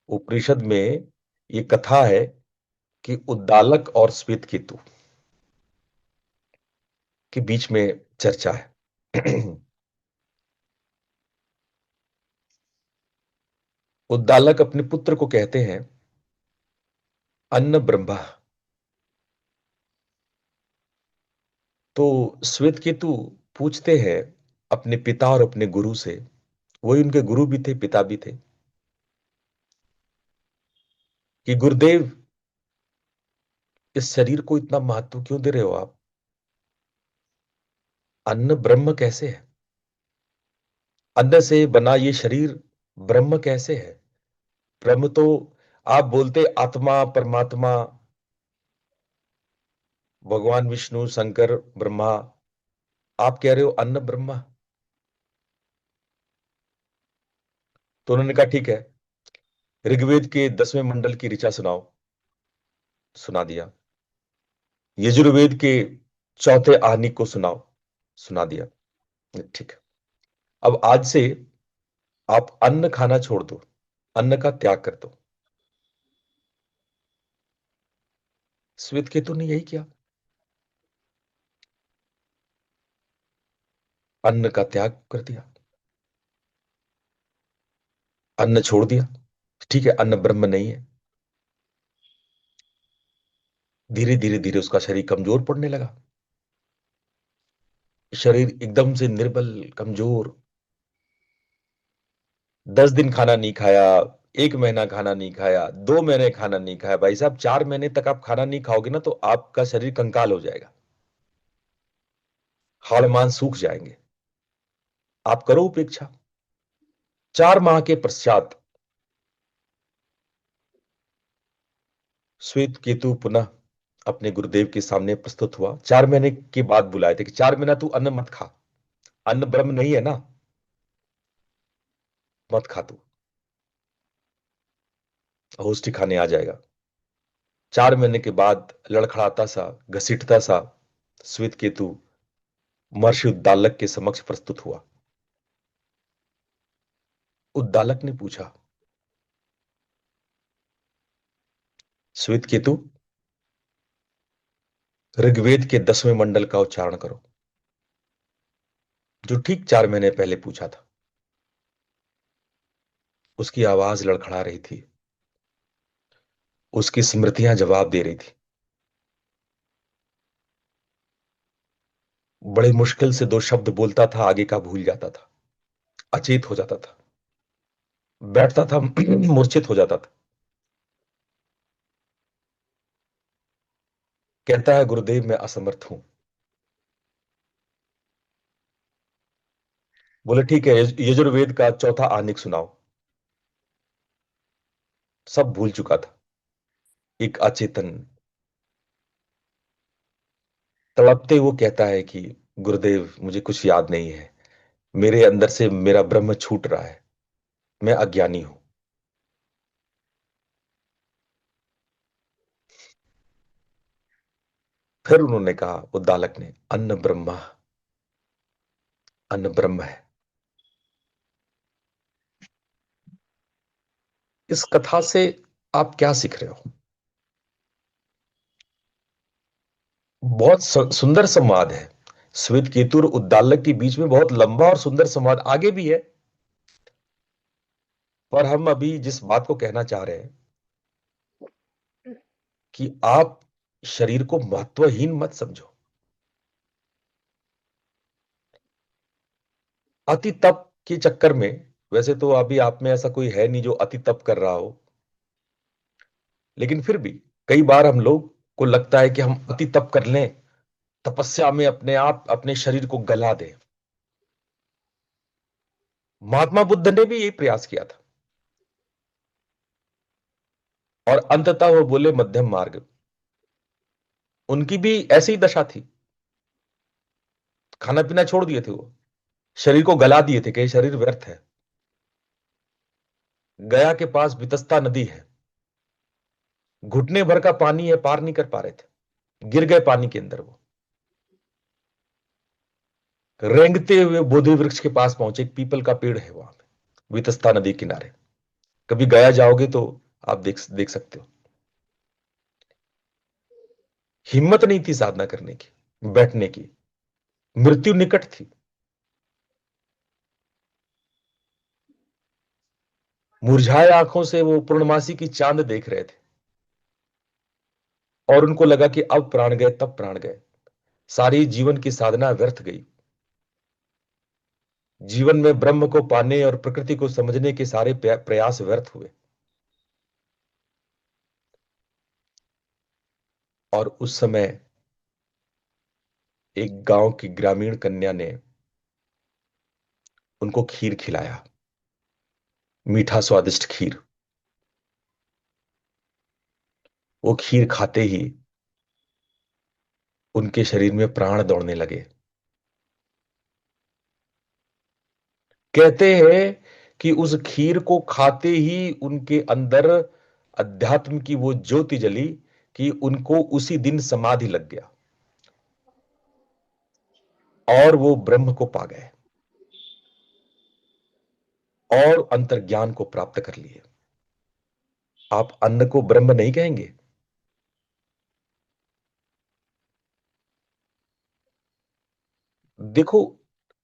उपनिषद में यह कथा है कि उद्दालक और श्वेत केतु के बीच में चर्चा है। उद्दालक अपने पुत्र को कहते हैं अन्न ब्रह्मा। तो श्वेत केतु पूछते हैं अपने पिता और अपने गुरु से, वही उनके गुरु भी थे, पिता भी थे, कि गुरुदेव इस शरीर को इतना महत्व क्यों दे रहे हो आप? अन्न ब्रह्म कैसे है? अन्न से बना ये शरीर ब्रह्म कैसे है? ब्रह्म तो आप बोलते आत्मा, परमात्मा, भगवान विष्णु, शंकर, ब्रह्मा, आप कह रहे हो अन्न ब्रह्मा। तो उन्होंने कहा ठीक है, ऋग्वेद के 10वें मंडल की ऋचा सुनाओ। सुना दिया। यजुर्वेद के चौथे आहनिक को सुनाओ। सुना दिया। ठीक है, अब आज से आप अन्न खाना छोड़ दो, अन्न का त्याग कर दो। श्वेत केतु ने यही किया, अन्न का त्याग कर दिया, अन्न छोड़ दिया। ठीक है, अन्न ब्रह्म नहीं है। धीरे धीरे धीरे उसका शरीर कमजोर पड़ने लगा, शरीर एकदम से निर्बल, कमजोर। 10 दिन खाना नहीं खाया, 1 महीना खाना नहीं खाया, 2 महीने खाना नहीं खाया। भाई साहब, 4 महीने तक आप खाना नहीं खाओगे ना, तो आपका शरीर कंकाल हो जाएगा, हाड़ मांस सूख जाएंगे। आप करो उपेक्षा। 4 माह के पश्चात श्वेत केतु पुनः अपने गुरुदेव के सामने प्रस्तुत हुआ। 4 महीने के बाद बुलाए थे कि 4 महीना तू अन्न मत खा, अन्न ब्रह्म नहीं है ना, मत खा तू, होस्टी खाने आ जाएगा। 4 महीने के बाद लड़खड़ाता सा, घसीटता सा श्वेत केतु महर्षि उद्दालक के समक्ष प्रस्तुत हुआ। उद्दालक ने पूछा, श्वेत केतु, ऋग्वेद के 10वें मंडल का उच्चारण करो, जो ठीक 4 महीने पहले पूछा था। उसकी आवाज लड़खड़ा रही थी, उसकी स्मृतियां जवाब दे रही थी। बड़े मुश्किल से 2 शब्द बोलता था, आगे का भूल जाता था, अचेत हो जाता था, बैठता था, मूर्छित हो जाता था। कहता है गुरुदेव मैं असमर्थ हूं। बोले ठीक है, यजुर्वेद का चौथा आनिक सुनाओ। सब भूल चुका था, एक अचेतन तड़पते वो कहता है कि गुरुदेव मुझे कुछ याद नहीं है, मेरे अंदर से मेरा ब्रह्म छूट रहा है, मैं अज्ञानी हूं। फिर उन्होंने कहा, उद्दालक ने, अन्न ब्रह्मा, अन्न ब्रह्म है। इस कथा से आप क्या सीख रहे हो? बहुत सुंदर संवाद है। श्वेत केतु और उद्दालक के बीच में बहुत लंबा और सुंदर संवाद आगे भी है, पर हम अभी जिस बात को कहना चाह रहे हैं कि आप शरीर को महत्वहीन मत समझो। अति तप के चक्कर में, वैसे तो अभी आप में ऐसा कोई है नहीं जो अति तप कर रहा हो, लेकिन फिर भी कई बार हम लोग को लगता है कि हम अति तप कर लें, तपस्या में अपने आप अपने शरीर को गला दें। महात्मा बुद्ध ने भी यही प्रयास किया था। और अंततः वो बोले मध्यम मार्ग। उनकी भी ऐसी ही दशा थी, खाना पीना छोड़ दिए थे, वो शरीर को गला दिए थे कि शरीर व्यर्थ है। गया के पास वितस्ता नदी है, घुटने भर का पानी है, पार नहीं कर पा रहे थे, गिर गए पानी के अंदर। वो रेंगते हुए बोधि वृक्ष के पास पहुंचे, एक पीपल का पेड़ है वहां पे, वितस्ता नदी किनारे। कभी गया जाओगे तो आप देख देख सकते हो। हिम्मत नहीं थी साधना करने की, बैठने की, मृत्यु निकट थी। मुरझाए आंखों से वो पूर्णमासी की चांद देख रहे थे, और उनको लगा कि अब प्राण गए तब प्राण गए, सारी जीवन की साधना व्यर्थ गई। जीवन में ब्रह्म को पाने और प्रकृति को समझने के सारे प्रयास व्यर्थ हुए। और उस समय एक गांव की ग्रामीण कन्या ने उनको खीर खिलाया, मीठा स्वादिष्ट खीर। वो खीर खाते ही उनके शरीर में प्राण दौड़ने लगे। कहते हैं कि उस खीर को खाते ही उनके अंदर अध्यात्म की वो ज्योति जली कि उनको उसी दिन समाधि लग गया और वो ब्रह्म को पा गए और अंतर्ज्ञान को प्राप्त कर लिए। आप अन्न को ब्रह्म नहीं कहेंगे? देखो,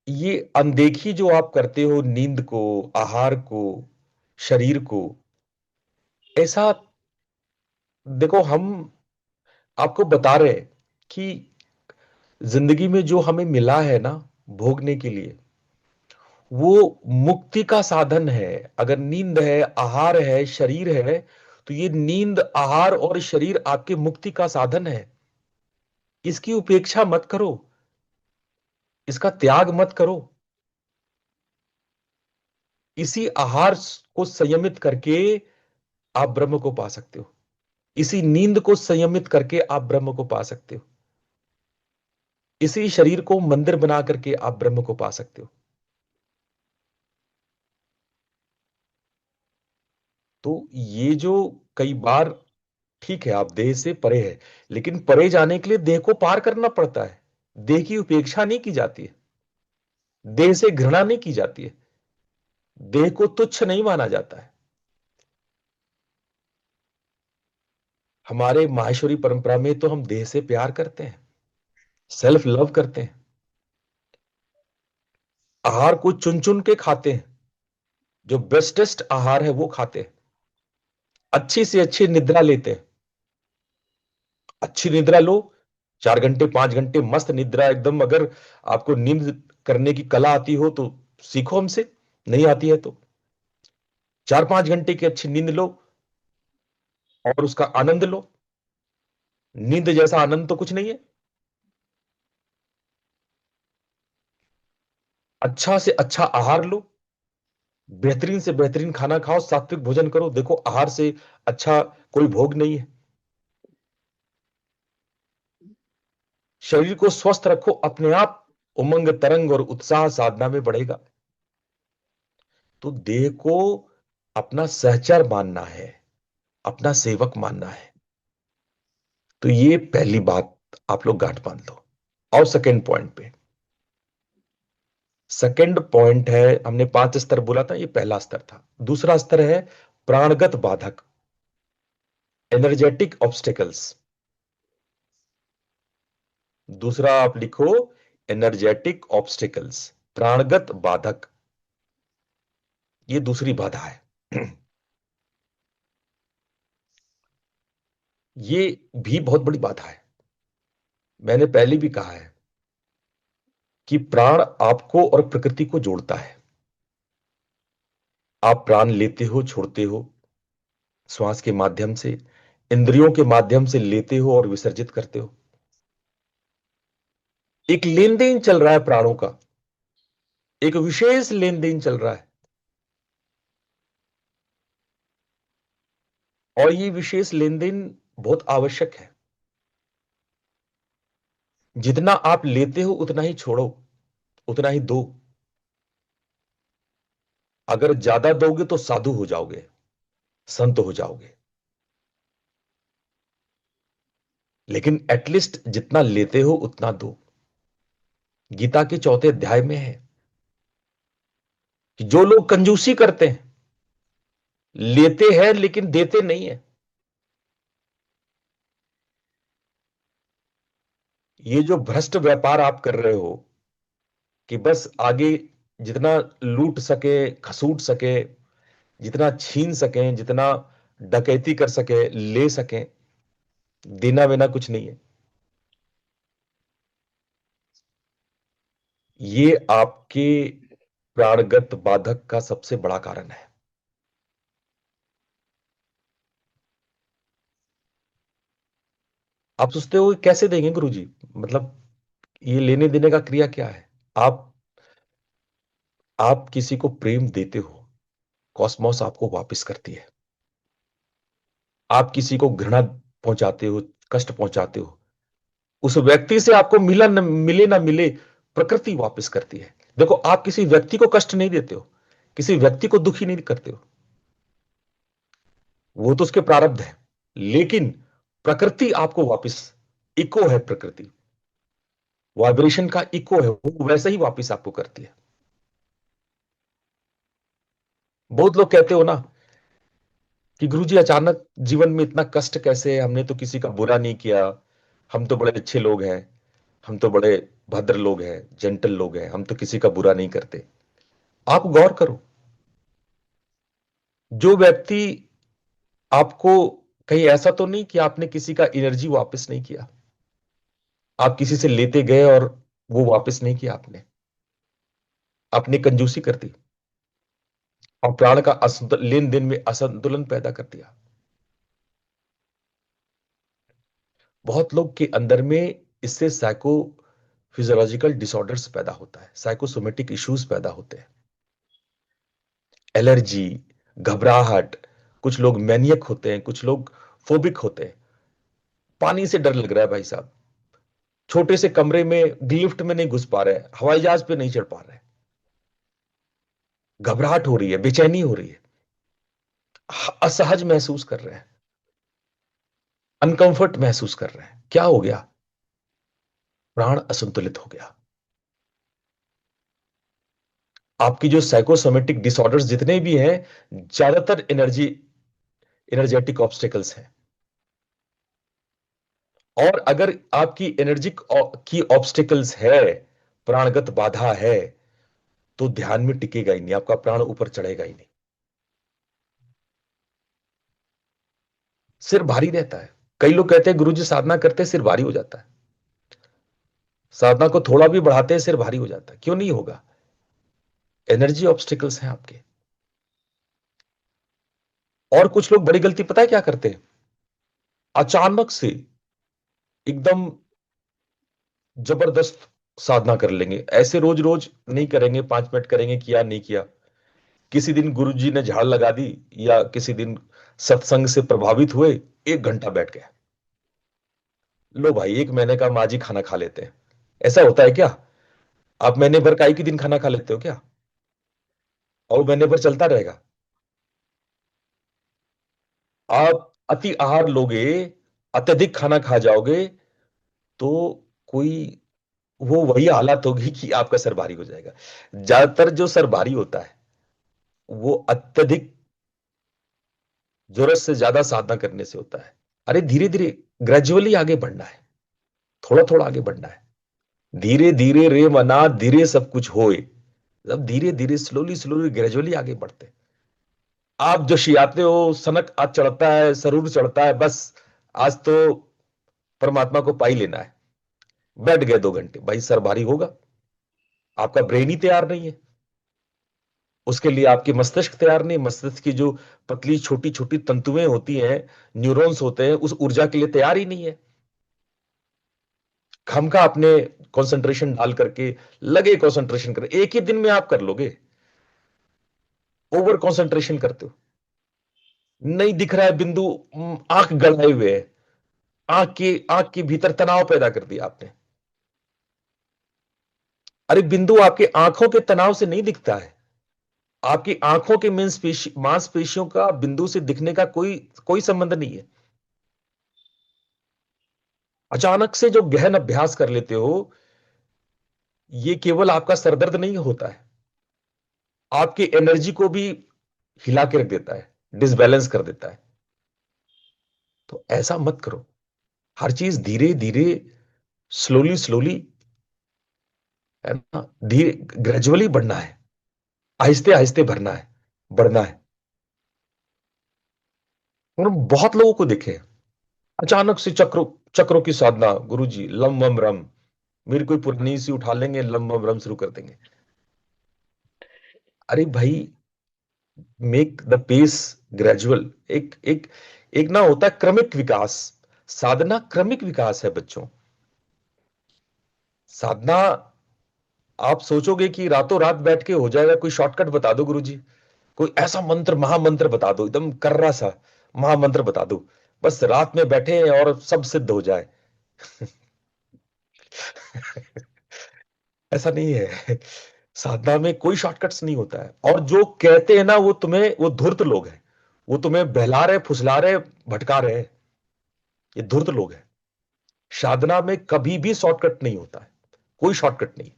ये अनदेखी जो आप करते हो नींद को, आहार को, शरीर को, ऐसा, देखो हम आपको बता रहे हैं कि जिंदगी में जो हमें मिला है ना भोगने के लिए, वो मुक्ति का साधन है। अगर नींद है, आहार है, शरीर है, तो ये नींद, आहार और शरीर आपके मुक्ति का साधन है। इसकी उपेक्षा मत करो, इसका त्याग मत करो। इसी आहार को संयमित करके आप ब्रह्म को पा सकते हो, इसी नींद को संयमित करके आप ब्रह्म को पा सकते हो, इसी शरीर को मंदिर बना करके आप ब्रह्म को पा सकते हो। तो ये जो कई बार, ठीक है आप देह से परे है, लेकिन परे जाने के लिए देह को पार करना पड़ता है। देह की उपेक्षा नहीं की जाती है, देह से घृणा नहीं की जाती है, देह को तुच्छ नहीं माना जाता है। हमारे माहेश्वरी परंपरा में तो हम देह से प्यार करते हैं, सेल्फ लव करते हैं, आहार को चुन चुन के खाते हैं, जो बेस्टेस्ट आहार है वो खाते हैं, अच्छी से अच्छी निद्रा लेते हैं। अच्छी निद्रा लो, 4 घंटे 5 घंटे मस्त निद्रा एकदम। अगर आपको नींद करने की कला आती हो तो सीखो हमसे, नहीं आती है तो 4 5 घंटे की अच्छी नींद लो और उसका आनंद लो। नींद जैसा आनंद तो कुछ नहीं है। अच्छा से अच्छा आहार लो, बेहतरीन से बेहतरीन खाना खाओ, सात्विक भोजन करो। देखो आहार से अच्छा कोई भोग नहीं है। शरीर को स्वस्थ रखो, अपने आप उमंग तरंग और उत्साह साधना में बढ़ेगा। तो देह को अपना सहचर मानना है, अपना सेवक मानना है। तो ये पहली बात आप लोग गांठ बांध लो। और सेकंड पॉइंट पे, सेकंड पॉइंट है, हमने 5 स्तर बोला था, ये पहला स्तर था। दूसरा स्तर है प्राणगत बाधक, एनर्जेटिक ऑब्स्टेकल्स। दूसरा आप लिखो, एनर्जेटिक ऑब्स्टेकल्स, प्राणगत बाधक। ये दूसरी बाधा है। ये भी बहुत बड़ी बाधा है। मैंने पहले भी कहा है कि प्राण आपको और प्रकृति को जोड़ता है। आप प्राण लेते हो, छोड़ते हो, श्वास के माध्यम से, इंद्रियों के माध्यम से लेते हो और विसर्जित करते हो। एक लेन देन चल रहा है प्राणों का, एक विशेष लेन देन चल रहा है। और ये विशेष लेन देन बहुत आवश्यक है। जितना आप लेते हो उतना ही छोड़ो, उतना ही दो। अगर ज्यादा दोगे तो साधु हो जाओगे, संत हो जाओगे, लेकिन एटलीस्ट जितना लेते हो उतना दो। गीता के 4थे अध्याय में है कि जो लोग कंजूसी करते हैं, लेते हैं लेकिन देते नहीं है, ये जो भ्रष्ट व्यापार आप कर रहे हो कि बस आगे जितना लूट सके, खसूट सके, जितना छीन सकें, जितना डकैती कर सके, ले सकें, देना वेना कुछ नहीं है, ये आपके प्राणगत बाधक का सबसे बड़ा कारण है। आप सोचते हो कैसे देंगे गुरुजी, मतलब ये लेने देने का क्रिया क्या है? आप किसी को प्रेम देते हो, कॉस्मोस आपको वापस करती है। आप किसी को घृणा पहुंचाते हो, कष्ट पहुंचाते हो, उस व्यक्ति से आपको मिले ना मिले, प्रकृति वापस करती है। देखो, आप किसी व्यक्ति को कष्ट नहीं देते हो, किसी व्यक्ति को दुखी नहीं करते हो, वो तो उसके प्रारब्ध है, लेकिन प्रकृति आपको वापस, इको है प्रकृति, वाइब्रेशन का इको है, वो वैसे ही वापस आपको करती है। बहुत लोग कहते हो ना कि गुरुजी अचानक जीवन में इतना कष्ट कैसे, हमने तो किसी का बुरा नहीं किया, हम तो बड़े अच्छे लोग हैं, हम तो बड़े भद्र लोग हैं, जेंटल लोग हैं, हम तो किसी का बुरा नहीं करते। आप गौर करो, जो व्यक्ति आपको, कहीं ऐसा तो नहीं कि आपने किसी का एनर्जी वापस नहीं किया, आप किसी से लेते गए और वो वापस नहीं किया, आपने कंजूसी कर दी और प्राण का लेन देन में असंतुलन पैदा कर दिया। बहुत लोग के अंदर में इससे साइको फिजियोलॉजिकल डिसऑर्डर्स पैदा होता है, साइकोसोमेटिक इश्यूज पैदा होते हैं, एलर्जी, घबराहट, कुछ लोग मैनियक होते हैं, कुछ लोग फोबिक होते हैं। पानी से डर लग रहा है भाई साहब, छोटे से कमरे में लिफ्ट में नहीं घुस पा रहे, हवाई जहाज पे नहीं चढ़ पा रहे, घबराहट हो रही है, बेचैनी हो रही है, असहज महसूस कर रहे हैं, अनकंफर्ट महसूस कर रहे हैं। क्या हो गया? प्राण असंतुलित हो गया। आपकी जो साइकोसोमेटिक डिसऑर्डर्स जितने भी हैं, ज्यादातर एनर्जेटिक ऑब्स्टेकल्स हैं। और अगर आपकी एनर्जी की ऑब्स्टेकल्स है, प्राणगत बाधा है, तो ध्यान में टिकेगा ही नहीं, आपका प्राण ऊपर चढ़ेगा ही नहीं, सिर भारी रहता है। कई लोग कहते हैं गुरुजी साधना करते सिर भारी हो जाता है, साधना को थोड़ा भी बढ़ाते हैं सिर भारी हो जाता है। क्यों नहीं होगा? एनर्जी ऑब्स्टिकल्स हैं आपके। और कुछ लोग बड़ी गलती पता है क्या करते हैं? अचानक से एकदम जबरदस्त साधना कर लेंगे, ऐसे रोज रोज नहीं करेंगे, 5 मिनट करेंगे, किया नहीं किया, किसी दिन गुरुजी ने झाड़ लगा दी या किसी दिन सत्संग से प्रभावित हुए, 1 घंटा बैठ गए, लो भाई 1 महीने का माजी खाना खा लेते हैं। ऐसा होता है क्या? आप महीने भर का एक ही दिन खाना खा लेते हो क्या, और महीने भर चलता रहेगा? आप अति आहार लोगे, अत्यधिक खाना खा जाओगे, तो कोई, वो वही हालत होगी कि आपका सर भारी हो जाएगा। ज्यादातर जो सर भारी होता है वो अत्यधिक जरूरत से ज्यादा साधना करने से होता है। अरे धीरे धीरे, ग्रेजुअली आगे बढ़ना है, थोड़ा थोड़ा आगे बढ़ना है। धीरे धीरे रे मना, धीरे सब कुछ होए। अब धीरे धीरे, स्लोली स्लोली, ग्रेजुअली आगे बढ़ते। आप जो शियाते हो, सनक आज चढ़ता है, सरूर चढ़ता है, बस आज तो परमात्मा को पाई लेना है, बैठ गए 2 घंटे, भाई सर भारी होगा। आपका ब्रेन ही तैयार नहीं है उसके लिए, आपकी मस्तिष्क तैयार नहीं, मस्तिष्क की जो पतली छोटी छोटी तंतुएं होती हैं, न्यूरॉन्स होते हैं, उस ऊर्जा के लिए तैयार ही नहीं है। खमका अपने कंसंट्रेशन डाल करके लगे, कंसंट्रेशन करें, एक ही दिन में आप कर लोगे, ओवर कंसंट्रेशन करते हो। नहीं दिख रहा है बिंदु, आंख गड़ाए हुए है, आंख के भीतर तनाव पैदा कर दिया आपने। अरे बिंदु आपके आंखों के तनाव से नहीं दिखता है, आपकी आंखों के मांसपेशियों का बिंदु से दिखने का कोई कोई संबंध नहीं है। अचानक से जो गहन अभ्यास कर लेते हो, ये केवल आपका सरदर्द नहीं होता है, आपकी एनर्जी को भी हिला के रख देता है, डिसबैलेंस कर देता है। तो ऐसा मत करो, हर चीज धीरे धीरे, स्लोली स्लोली, है ना, धीरे ग्रेजुअली बढ़ना है, आहिस्ते आहिस्ते भरना है, बढ़ना है। और बहुत लोगों को देखे अचानक से चक्रों चक्रों की साधना, गुरुजी लम वम रम, मेरी कोई पुरानी सी उठा लेंगे, लम वम रम शुरू कर देंगे। अरे भाई, मेक द पेस ग्रेजुअल। एक एक एक ना होता है क्रमिक विकास, साधना क्रमिक विकास है बच्चों। साधना, आप सोचोगे कि रातों रात बैठ के हो जाएगा, कोई शॉर्टकट बता दो गुरुजी, कोई ऐसा मंत्र महामंत्र बता दो, एकदम कर्रा सा महामंत्र बता दो, बस रात में बैठे और सब सिद्ध हो जाए। ऐसा नहीं है, साधना में कोई शॉर्टकट्स नहीं होता है। और जो कहते हैं ना, वो धूर्त लोग हैं, वो तुम्हें बहला रहे, फुसला रहे, भटका रहे हैं, ये धूर्त लोग हैं। साधना में कभी भी शॉर्टकट नहीं होता है, कोई शॉर्टकट नहीं,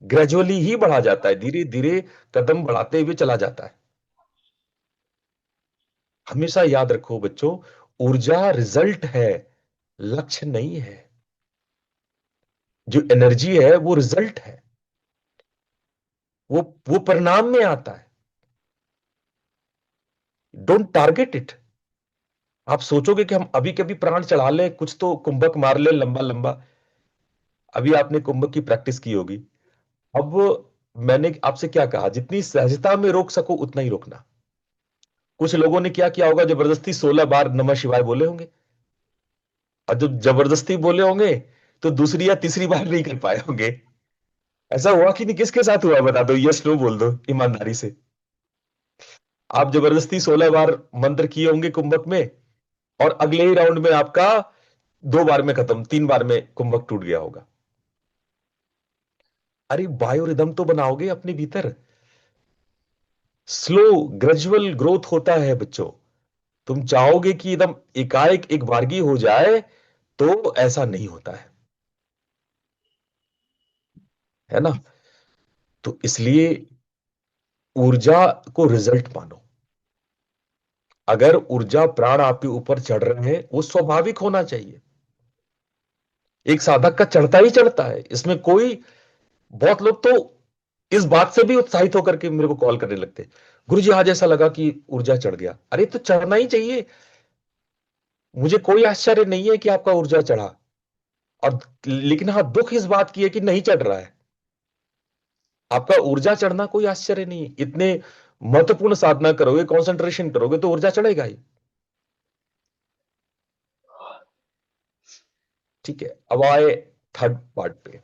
ग्रेजुअली ही बढ़ा जाता है, धीरे धीरे कदम बढ़ाते हुए चला जाता है। हमेशा याद रखो बच्चों, ऊर्जा रिजल्ट है, लक्ष्य नहीं है। जो एनर्जी है वो रिजल्ट है, वो परिणाम में आता है। Don't target it. आप सोचोगे कि हम अभी कभी प्राण चढ़ा ले, कुछ तो कुंभक मार ले लंबा लंबा। अभी आपने कुंभक की प्रैक्टिस की होगी। अब मैंने आपसे क्या कहा, जितनी सहजता में रोक सको उतना ही रोकना। कुछ लोगों ने क्या किया होगा, जबरदस्ती 16 बार नमः शिवाय बोले होंगे, और जब जबरदस्ती बोले होंगे तो दूसरी या तीसरी बार नहीं कर पाए होंगे। ऐसा हुआ कि नहीं, किसके साथ हुआ बता दो, यस नो बोल दो ईमानदारी से। आप जबरदस्ती 16 बार मंत्र किए होंगे कुंभक में, और अगले ही राउंड में आपका 2 बार में खत्म, 3 बार में कुंभक टूट गया होगा। अरे बायो रिदम तो बनाओगे अपने भीतर, स्लो ग्रेजुअल ग्रोथ होता है बच्चों। तुम चाहोगे कि एकदम एकाएक एक बारगी हो जाए, तो ऐसा नहीं होता है ना। तो इसलिए ऊर्जा को रिजल्ट मानो। अगर ऊर्जा प्राण आपके ऊपर चढ़ रहे हैं, वो स्वाभाविक होना चाहिए, एक साधक का चढ़ता ही चढ़ता है, इसमें कोई, बहुत लोग तो इस बात से भी उत्साहित होकर के मेरे को कॉल करने लगते, गुरुजी आज ऐसा लगा कि ऊर्जा चढ़ गया। अरे तो चढ़ना ही चाहिए, मुझे कोई आश्चर्य नहीं है कि आपका ऊर्जा चढ़ा। और लेकिन हाँ, दुख इस बात की है कि नहीं चढ़ रहा है। आपका ऊर्जा चढ़ना कोई आश्चर्य नहीं है, इतने महत्वपूर्ण साधना करोगे, कंसंट्रेशन करोगे तो ऊर्जा चढ़ेगा ही। ठीक है, अब आए थर्ड पार्ट पे,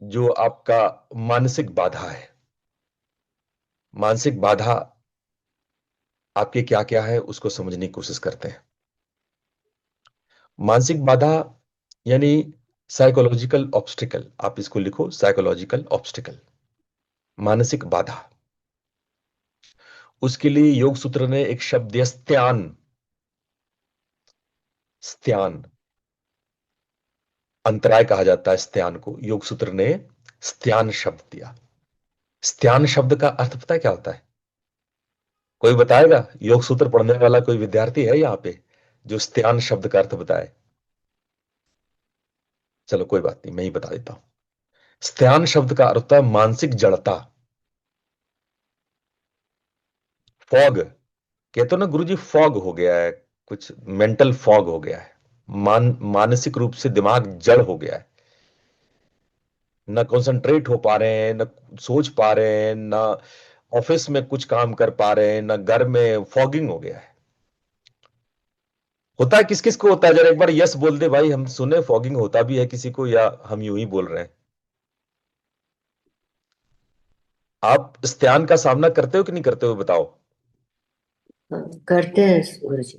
जो आपका मानसिक बाधा है। मानसिक बाधा आपके क्या क्या है, उसको समझने की कोशिश करते हैं। मानसिक बाधा यानी साइकोलॉजिकल ऑब्स्टिकल, आप इसको लिखो, साइकोलॉजिकल ऑब्स्टिकल, मानसिक बाधा। उसके लिए योग सूत्र ने एक शब्द दिया, स्त्यान। स्त्यान, अंतराय कहा जाता है स्त्यान को, योग सूत्र ने स्त्यान शब्द दिया। स्त्यान शब्द का अर्थ पता है क्या होता है? कोई बताएगा? योग सूत्र पढ़ने वाला कोई विद्यार्थी है यहां पे जो स्त्यान शब्द का अर्थ बताए? चलो कोई बात नहीं, मैं ही बता देता हूं। स्त्यान शब्द का अर्थ होता है मानसिक जड़ता। फॉग, कहते हो ना गुरुजी फॉग हो गया है, कुछ मेंटल फॉग हो गया है, मानसिक रूप से दिमाग जड़ हो गया है, ना कंसंट्रेट हो पा रहे हैं, ना सोच पा रहे हैं, ना ऑफिस में कुछ काम कर पा रहे हैं, ना घर में, फॉगिंग हो गया है। होता है किस किस को होता है? जरा एक बार यस बोल दे भाई, हम सुने फॉगिंग होता भी है किसी को, या हम यूं ही बोल रहे हैं। आप इस ध्यान का सामना करते हो कि नहीं करते हो बताओ? करते हैं गुरु जी।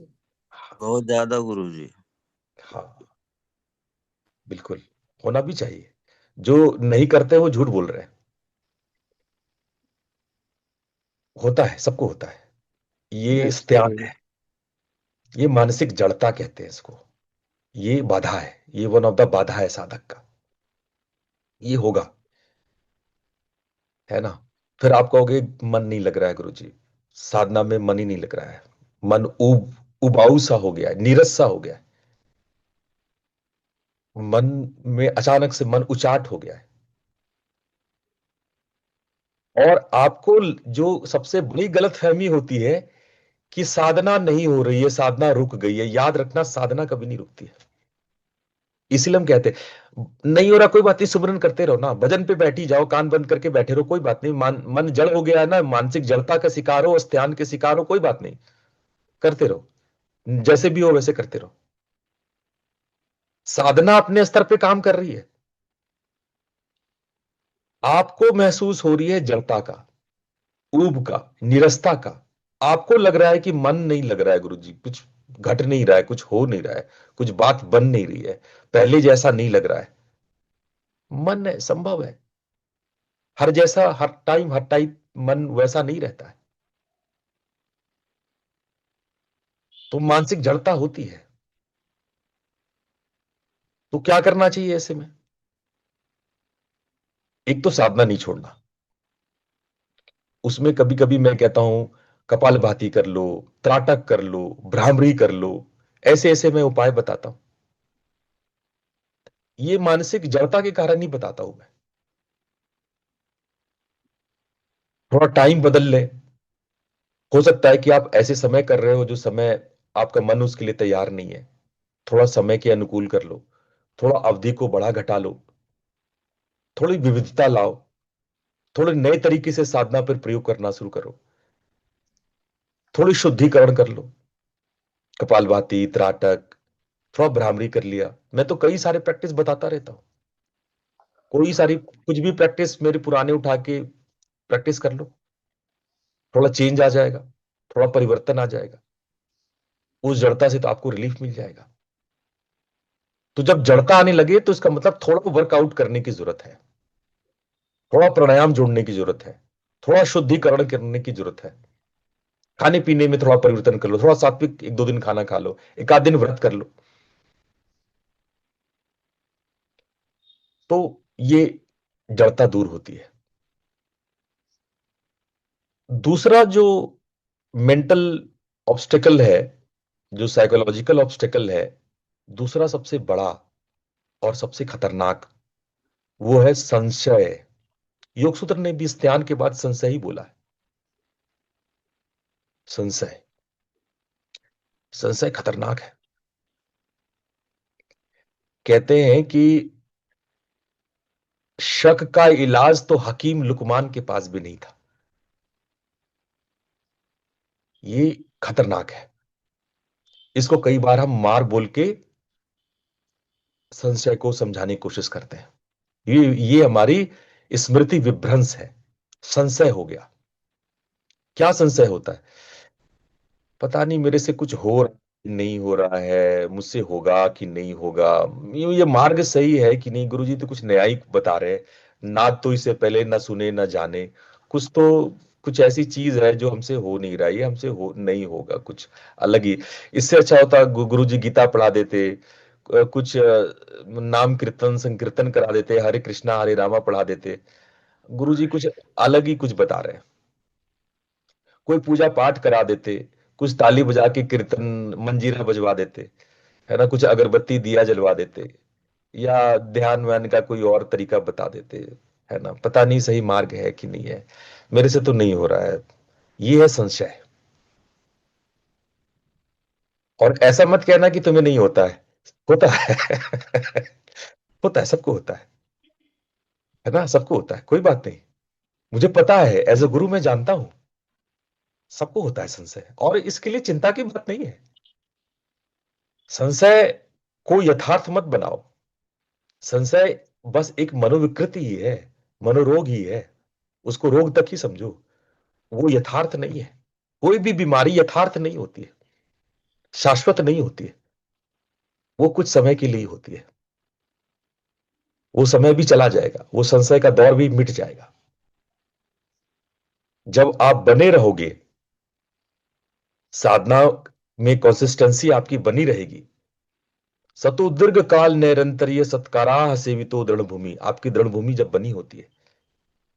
बहुत ज्यादा गुरुजी। हाँ, बिल्कुल होना भी चाहिए। जो नहीं करते वो झूठ बोल रहे हैं। होता है, सबको होता है। ये स्त्याग है, ये मानसिक जड़ता कहते हैं इसको। ये बाधा है, ये वन ऑफ द बाधा है साधक का। ये होगा, है ना। फिर आप कहोगे मन नहीं लग रहा है गुरुजी, साधना में मन ही नहीं लग रहा है, मन उबाऊ सा हो गया है, नीरस सा हो गया है, मन में अचानक से मन उचाट हो गया है। और आपको जो सबसे बड़ी गलतफहमी होती है कि साधना नहीं हो रही है, साधना रुक गई है। याद रखना, साधना कभी नहीं रुकती है। इसलिए हम कहते हैं नहीं हो रहा, कोई बात नहीं, सुमरन करते रहो ना, भजन पे बैठी जाओ, कान बंद करके बैठे रहो, कोई बात नहीं। मन जड़ हो गया है ना, मानसिक जड़ता का शिकार हो, ध्यान के शिकार हो, कोई बात नहीं, करते रहो, जैसे भी हो वैसे करते रहो। साधना अपने स्तर पे काम कर रही है। आपको महसूस हो रही है जड़ता का, ऊब का, निरस्ता का। आपको लग रहा है कि मन नहीं लग रहा है गुरुजी, कुछ घट नहीं रहा है, कुछ हो नहीं रहा है, कुछ बात बन नहीं रही है, पहले जैसा नहीं लग रहा है। मन है, संभव है, हर जैसा हर टाइम हर टाइप मन वैसा नहीं रहता है। तो मानसिक जड़ता होती है। तो क्या करना चाहिए ऐसे में? एक तो साधना नहीं छोड़ना, उसमें कभी कभी मैं कहता हूं कपालभाति कर लो, त्राटक कर लो, भ्रामरी कर लो, ऐसे ऐसे मैं उपाय बताता हूं। ये मानसिक जड़ता के कारण नहीं बताता हूं मैं। थोड़ा टाइम बदल ले। हो सकता है कि आप ऐसे समय कर रहे हो जो समय आपका मन उसके लिए तैयार नहीं है। थोड़ा समय के अनुकूल कर लो, थोड़ा अवधि को बढ़ा घटा लो, थोड़ी विविधता लाओ, थोड़े नए तरीके से साधना पर प्रयोग करना शुरू करो, थोड़ी शुद्धिकरण कर लो, कपालभाति, त्राटक, थोड़ा भ्रामरी कर लिया। मैं तो कई सारे प्रैक्टिस बताता रहता हूं। कोई सारी कुछ भी प्रैक्टिस मेरे पुराने उठा के प्रैक्टिस कर लो, थोड़ा चेंज आ जाएगा, थोड़ा परिवर्तन आ जाएगा, उस जड़ता से तो आपको रिलीफ मिल जाएगा। तो जब जड़ता आने लगे तो इसका मतलब थोड़ा वर्कआउट करने की जरूरत है, थोड़ा प्राणायाम जोड़ने की जरूरत है, थोड़ा शुद्धिकरण करने की जरूरत है। खाने पीने में थोड़ा परिवर्तन कर लो, थोड़ा सात्विक एक दो दिन खाना खा लो, एक आध दिन व्रत कर लो। तो ये जड़ता दूर होती है। दूसरा जो मेंटल ऑब्स्टेकल है, जो साइकोलॉजिकल ऑब्स्टेकल है, दूसरा सबसे बड़ा और सबसे खतरनाक, वो है संशय। योग सूत्र ने भी इस ध्यान के बाद संशय ही बोला है। संशय, संशय खतरनाक है। कहते हैं कि शक का इलाज तो हकीम लुकमान के पास भी नहीं था। ये खतरनाक है। इसको कई बार हम मार बोल के संशय को समझाने की कोशिश करते हैं। ये हमारी स्मृति विभ्रंश है। संशय हो गया। क्या संशय होता है? पता नहीं मेरे से कुछ नहीं हो रहा है, मुझसे होगा कि नहीं होगा, ये मार्ग सही है कि नहीं, गुरुजी तो कुछ नया ही बता रहे हैं, ना तो इससे पहले ना सुने ना जाने, कुछ तो कुछ ऐसी चीज है जो हमसे हो नहीं रहा है, ये हमसे हो नहीं होगा, कुछ अलग ही। इससे अच्छा होता गुरुजी गीता पढ़ा देते, कुछ नाम कीर्तन संकीर्तन करा देते, हरे कृष्णा हरे रामा पढ़ा देते। गुरुजी कुछ अलग ही कुछ बता रहे हैं। कोई पूजा पाठ करा देते, कुछ ताली बजा के कीर्तन मंजीरा बजवा देते, है ना, कुछ अगरबत्ती दिया जलवा देते, या ध्यान व्यान का कोई और तरीका बता देते, है ना। पता नहीं सही मार्ग है कि नहीं है, मेरे से तो नहीं हो रहा है। ये है संशय। और ऐसा मत कहना कि तुम्हें नहीं होता है, होता है होता है, सबको होता है ना, सबको होता है, कोई बात नहीं। मुझे पता है, एज ए गुरु मैं जानता हूं सबको होता है संशय, और इसके लिए चिंता की बात नहीं है। संशय को यथार्थ मत बनाओ। संशय बस एक मनोविकृति ही है, मनोरोग ही है, उसको रोग तक ही समझो, वो यथार्थ नहीं है। कोई भी बीमारी यथार्थ नहीं होती है, शाश्वत नहीं होती है। वो कुछ समय के लिए होती है। वो समय भी चला जाएगा, वो संशय का दौर भी मिट जाएगा। जब आप बने रहोगे, साधना में कंसिस्टेंसी आपकी बनी रहेगी, सतो दीर्घ काल निरंतरीय सत्काराः सेवितो दृढ़ भूमि, आपकी दृढ़ भूमि जब बनी होती है,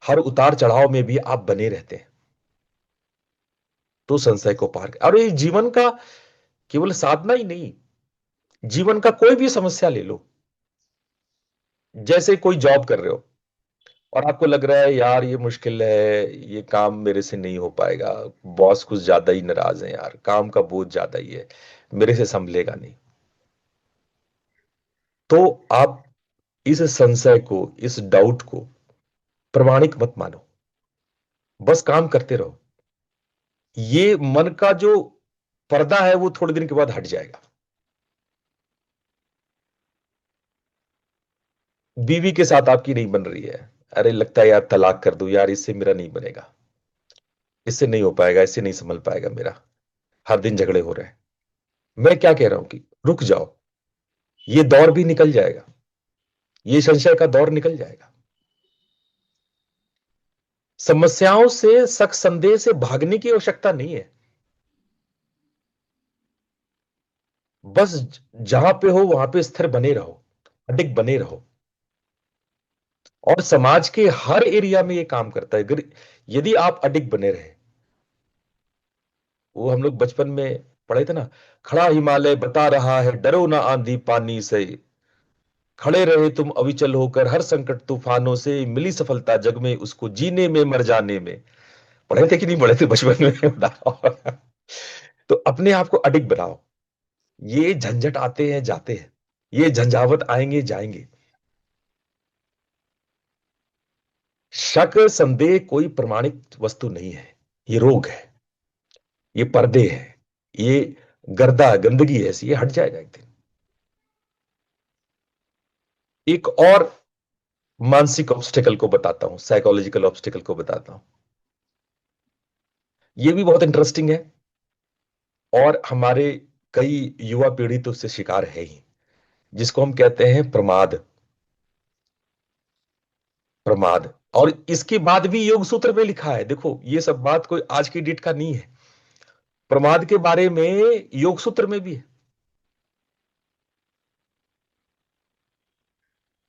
हर उतार चढ़ाव में भी आप बने रहते हैं, तो संशय को पार। और ये जीवन का केवल साधना ही नहीं, जीवन का कोई भी समस्या ले लो। जैसे कोई जॉब कर रहे हो और आपको लग रहा है यार ये मुश्किल है, ये काम मेरे से नहीं हो पाएगा, बॉस कुछ ज्यादा ही नाराज है, यार काम का बोझ ज्यादा ही है, मेरे से संभलेगा नहीं, तो आप इस संशय को, इस डाउट को प्रमाणिक मत मानो, बस काम करते रहो। ये मन का जो पर्दा है वो थोड़े दिन के बाद हट जाएगा। बीवी के साथ आपकी नहीं बन रही है, अरे लगता है यार तलाक कर दूं, यार इससे मेरा नहीं बनेगा, इससे नहीं हो पाएगा, इससे नहीं संभल पाएगा मेरा, हर दिन झगड़े हो रहे हैं। मैं क्या कह रहा हूं कि रुक जाओ, ये दौर भी निकल जाएगा, ये संशय का दौर निकल जाएगा। समस्याओं से, शक संदेह से भागने की आवश्यकता नहीं है। बस जहां पे हो वहां पे स्थिर बने रहो, अडिग बने रहो। और समाज के हर एरिया में ये काम करता है। अगर यदि आप अडिग बने रहे, वो हम लोग बचपन में पढ़े थे ना, खड़ा हिमालय बता रहा है डरो ना आंधी पानी से, खड़े रहे तुम अविचल होकर हर संकट तूफानों से, मिली सफलता जग में उसको जीने में मर जाने में। पढ़े थे कि नहीं पढ़े थे बचपन में बताओ। तो अपने आप को अडिग बनाओ। ये झंझट आते हैं जाते हैं, ये झंझावत आएंगे जाएंगे। शक संदेह कोई प्रमाणिक वस्तु नहीं है, ये रोग है, ये पर्दे है, ये गर्दा गंदगी है ऐसी, ये हट जाएगा एक दिन। एक और मानसिक ऑब्स्टिकल को बताता हूं, साइकोलॉजिकल ऑब्स्टिकल को बताता हूं। ये भी बहुत इंटरेस्टिंग है और हमारे कई युवा पीढ़ी तो उससे शिकार है ही, जिसको हम कहते हैं प्रमाद। प्रमाद। और इसके बाद भी योग सूत्र में लिखा है, देखो ये सब बात कोई आज की डेट का नहीं है, प्रमाद के बारे में योग सूत्र में भी है।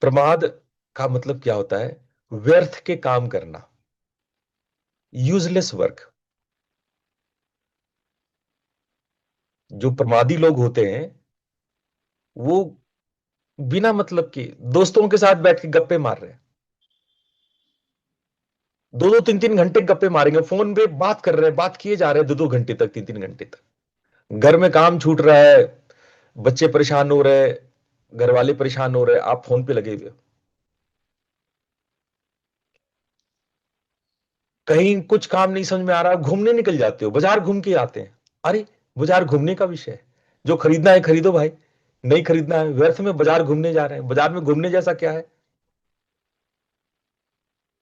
प्रमाद का मतलब क्या होता है? व्यर्थ के काम करना, यूजलेस वर्क। जो प्रमादी लोग होते हैं वो बिना मतलब के दोस्तों के साथ बैठ के गप्पे मार रहे हैं, 2-2 3-3 घंटे गप्पे मारेंगे, फोन पे बात कर रहे हैं, बात किए जा रहे हैं 2-2 घंटे तक, 3-3 घंटे तक। घर में काम छूट रहा है, बच्चे परेशान हो रहे हैं, घर वाले परेशान हो रहे हैं, आप फोन पे लगे हुए हो। कहीं कुछ काम नहीं समझ में आ रहा, घूमने निकल जाते हो, बाजार घूम के आते हैं। अरे बाजार घूमने का विषय है, जो खरीदना है खरीदो भाई, नहीं खरीदना है व्यर्थ में बाजार घूमने जा रहे हैं। बाजार में घूमने जैसा क्या है?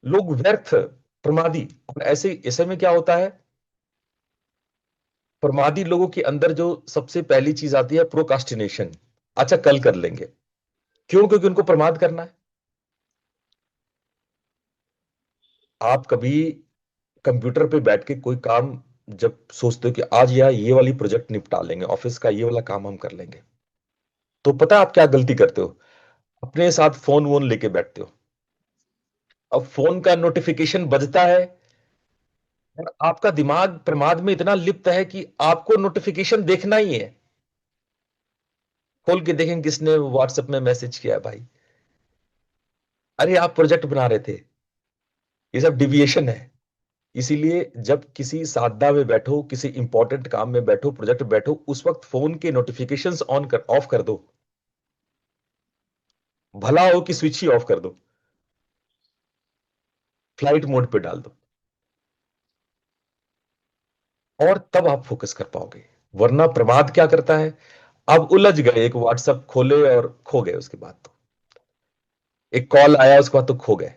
लोग व्यर्थ, प्रमादी। और ऐसे ऐसे में क्या होता है? प्रमादी लोगों के अंदर जो सबसे पहली चीज आती है प्रोकास्टिनेशन। अच्छा कल कर लेंगे, क्यों? क्योंकि उनको प्रमाद करना है। आप कभी कंप्यूटर पे बैठ के कोई काम जब सोचते हो कि आज यार ये वाली प्रोजेक्ट निपटा लेंगे, ऑफिस का ये वाला काम हम कर लेंगे, तो पता है आप क्या गलती करते हो? अपने साथ फोन वोन लेके बैठते हो। अब फोन का नोटिफिकेशन बजता है और आपका दिमाग प्रमाद में इतना लिप्त है कि आपको नोटिफिकेशन देखना ही है। खोल के देखें किसने व्हाट्सएप में मैसेज किया है भाई। अरे आप प्रोजेक्ट बना रहे थे, ये सब डिविएशन है। इसीलिए जब किसी साधना में बैठो, किसी इंपॉर्टेंट काम में बैठो, प्रोजेक्ट बैठो, उस वक्त फोन के नोटिफिकेशंस ऑफ कर दो। भला हो कि स्विच ही ऑफ कर दो, फ्लाइट मोड पे डाल दो, और तब आप फोकस कर पाओगे। वरना प्रमाद क्या करता है? आप उलझ गए, एक व्हाट्सएप खोले और खो गए, उसके बाद तो एक कॉल आया, उसके बाद तो खो गए।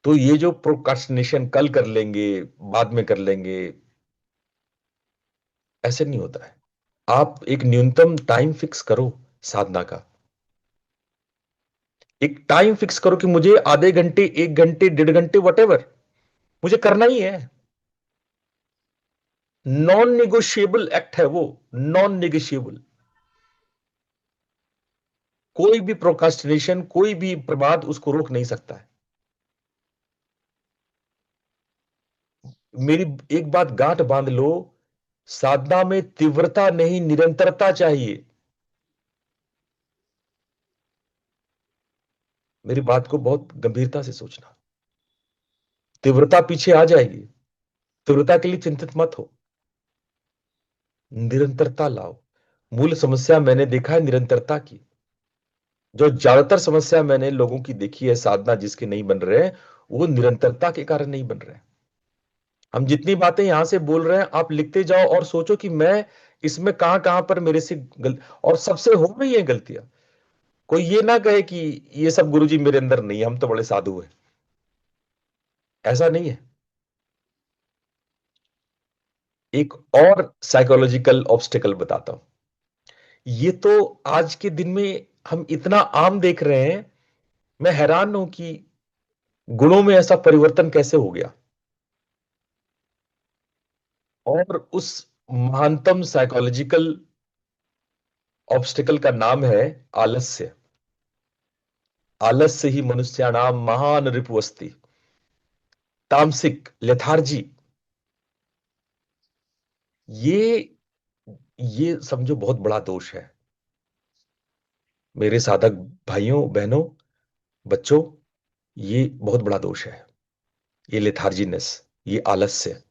तो ये जो प्रोक्रास्टिनेशन, कल कर लेंगे, बाद में कर लेंगे, ऐसे नहीं होता है। आप एक न्यूनतम टाइम फिक्स करो साधना का। एक टाइम फिक्स करो कि मुझे आधे घंटे, 1 घंटे, 1.5 घंटे, वटेवर मुझे करना ही है। नॉन निगोशिएबल एक्ट है वो, नॉन निगोशिएबल। कोई भी प्रोक्रास्टिनेशन, कोई भी प्रमाद उसको रोक नहीं सकता है। मेरी एक बात गांठ बांध लो, साधना में तीव्रता नहीं, निरंतरता चाहिए। मेरी बात को बहुत गंभीरता से सोचना। तीव्रता पीछे आ जाएगी, तीव्रता के लिए चिंतित मत हो, निरंतरता लाओ। मूल समस्या मैंने देखा है निरंतरता की। जो ज्यादातर समस्या मैंने लोगों की देखी है, साधना जिसके नहीं बन रहे हैं, वो निरंतरता के कारण नहीं बन रहे हैं। हम जितनी बातें यहां से बोल रहे हैं, आप लिखते जाओ और सोचो कि मैं इसमें कहां कहां पर मेरे से और सबसे हो रही है गलतियां। कोई ये ना कहे कि ये सब गुरुजी मेरे अंदर नहीं है, हम तो बड़े साधु हैं। ऐसा नहीं है। एक और साइकोलॉजिकल ऑब्स्टिकल बताता हूं। ये तो आज के दिन में हम इतना आम देख रहे हैं, मैं हैरान हूं कि गुणों में ऐसा परिवर्तन कैसे हो गया। और उस महानतम साइकोलॉजिकल ऑब्स्टिकल का नाम है आलस्य। आलस्य ही मनुष्याणाम महान रिपुअस्ति। तामसिक, लेथार्जी, ये ये समझो बहुत बड़ा दोष है। मेरे साधक भाइयों बहनों, बच्चों, ये बहुत बड़ा दोष है। ये लेथार्जीनेस, ये आलस्य।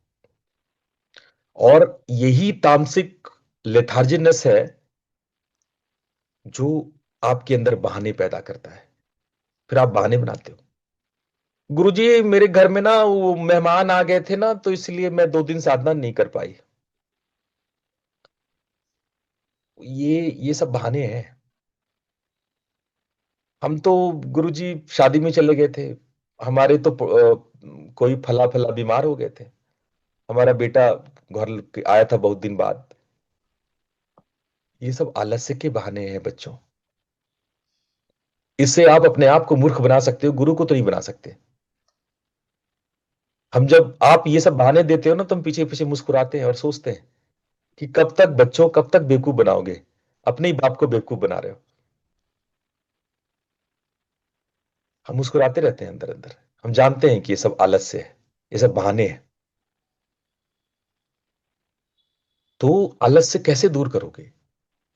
और यही तामसिक लेथार्जीनेस है जो आपके अंदर बहाने पैदा करता है। फिर आप बहाने बनाते हो। गुरुजी मेरे घर में ना वो मेहमान आ गए थे ना, तो इसलिए मैं 2 दिन साधना नहीं कर पाई। ये सब बहाने हैं। हम तो गुरुजी शादी में चले गए थे। हमारे तो कोई फला फला बीमार हो गए थे। हमारा बेटा घर आया था बहुत दिन बाद। ये सब आलस्य के बहाने हैं बच्चों। इससे आप अपने आप को मूर्ख बना सकते हो, गुरु को तो नहीं बना सकते। हम जब आप ये सब बहाने देते हो ना, तो हम पीछे पीछे मुस्कुराते हैं और सोचते हैं कि कब तक बच्चों, कब तक बेवकूफ बनाओगे, अपने ही बाप को बेवकूफ बना रहे हो। हम मुस्कुराते रहते हैं अंदर अंदर। हम जानते हैं कि ये सब आलस्य है, ये सब बहाने हैं। तो आलस्य कैसे दूर करोगे?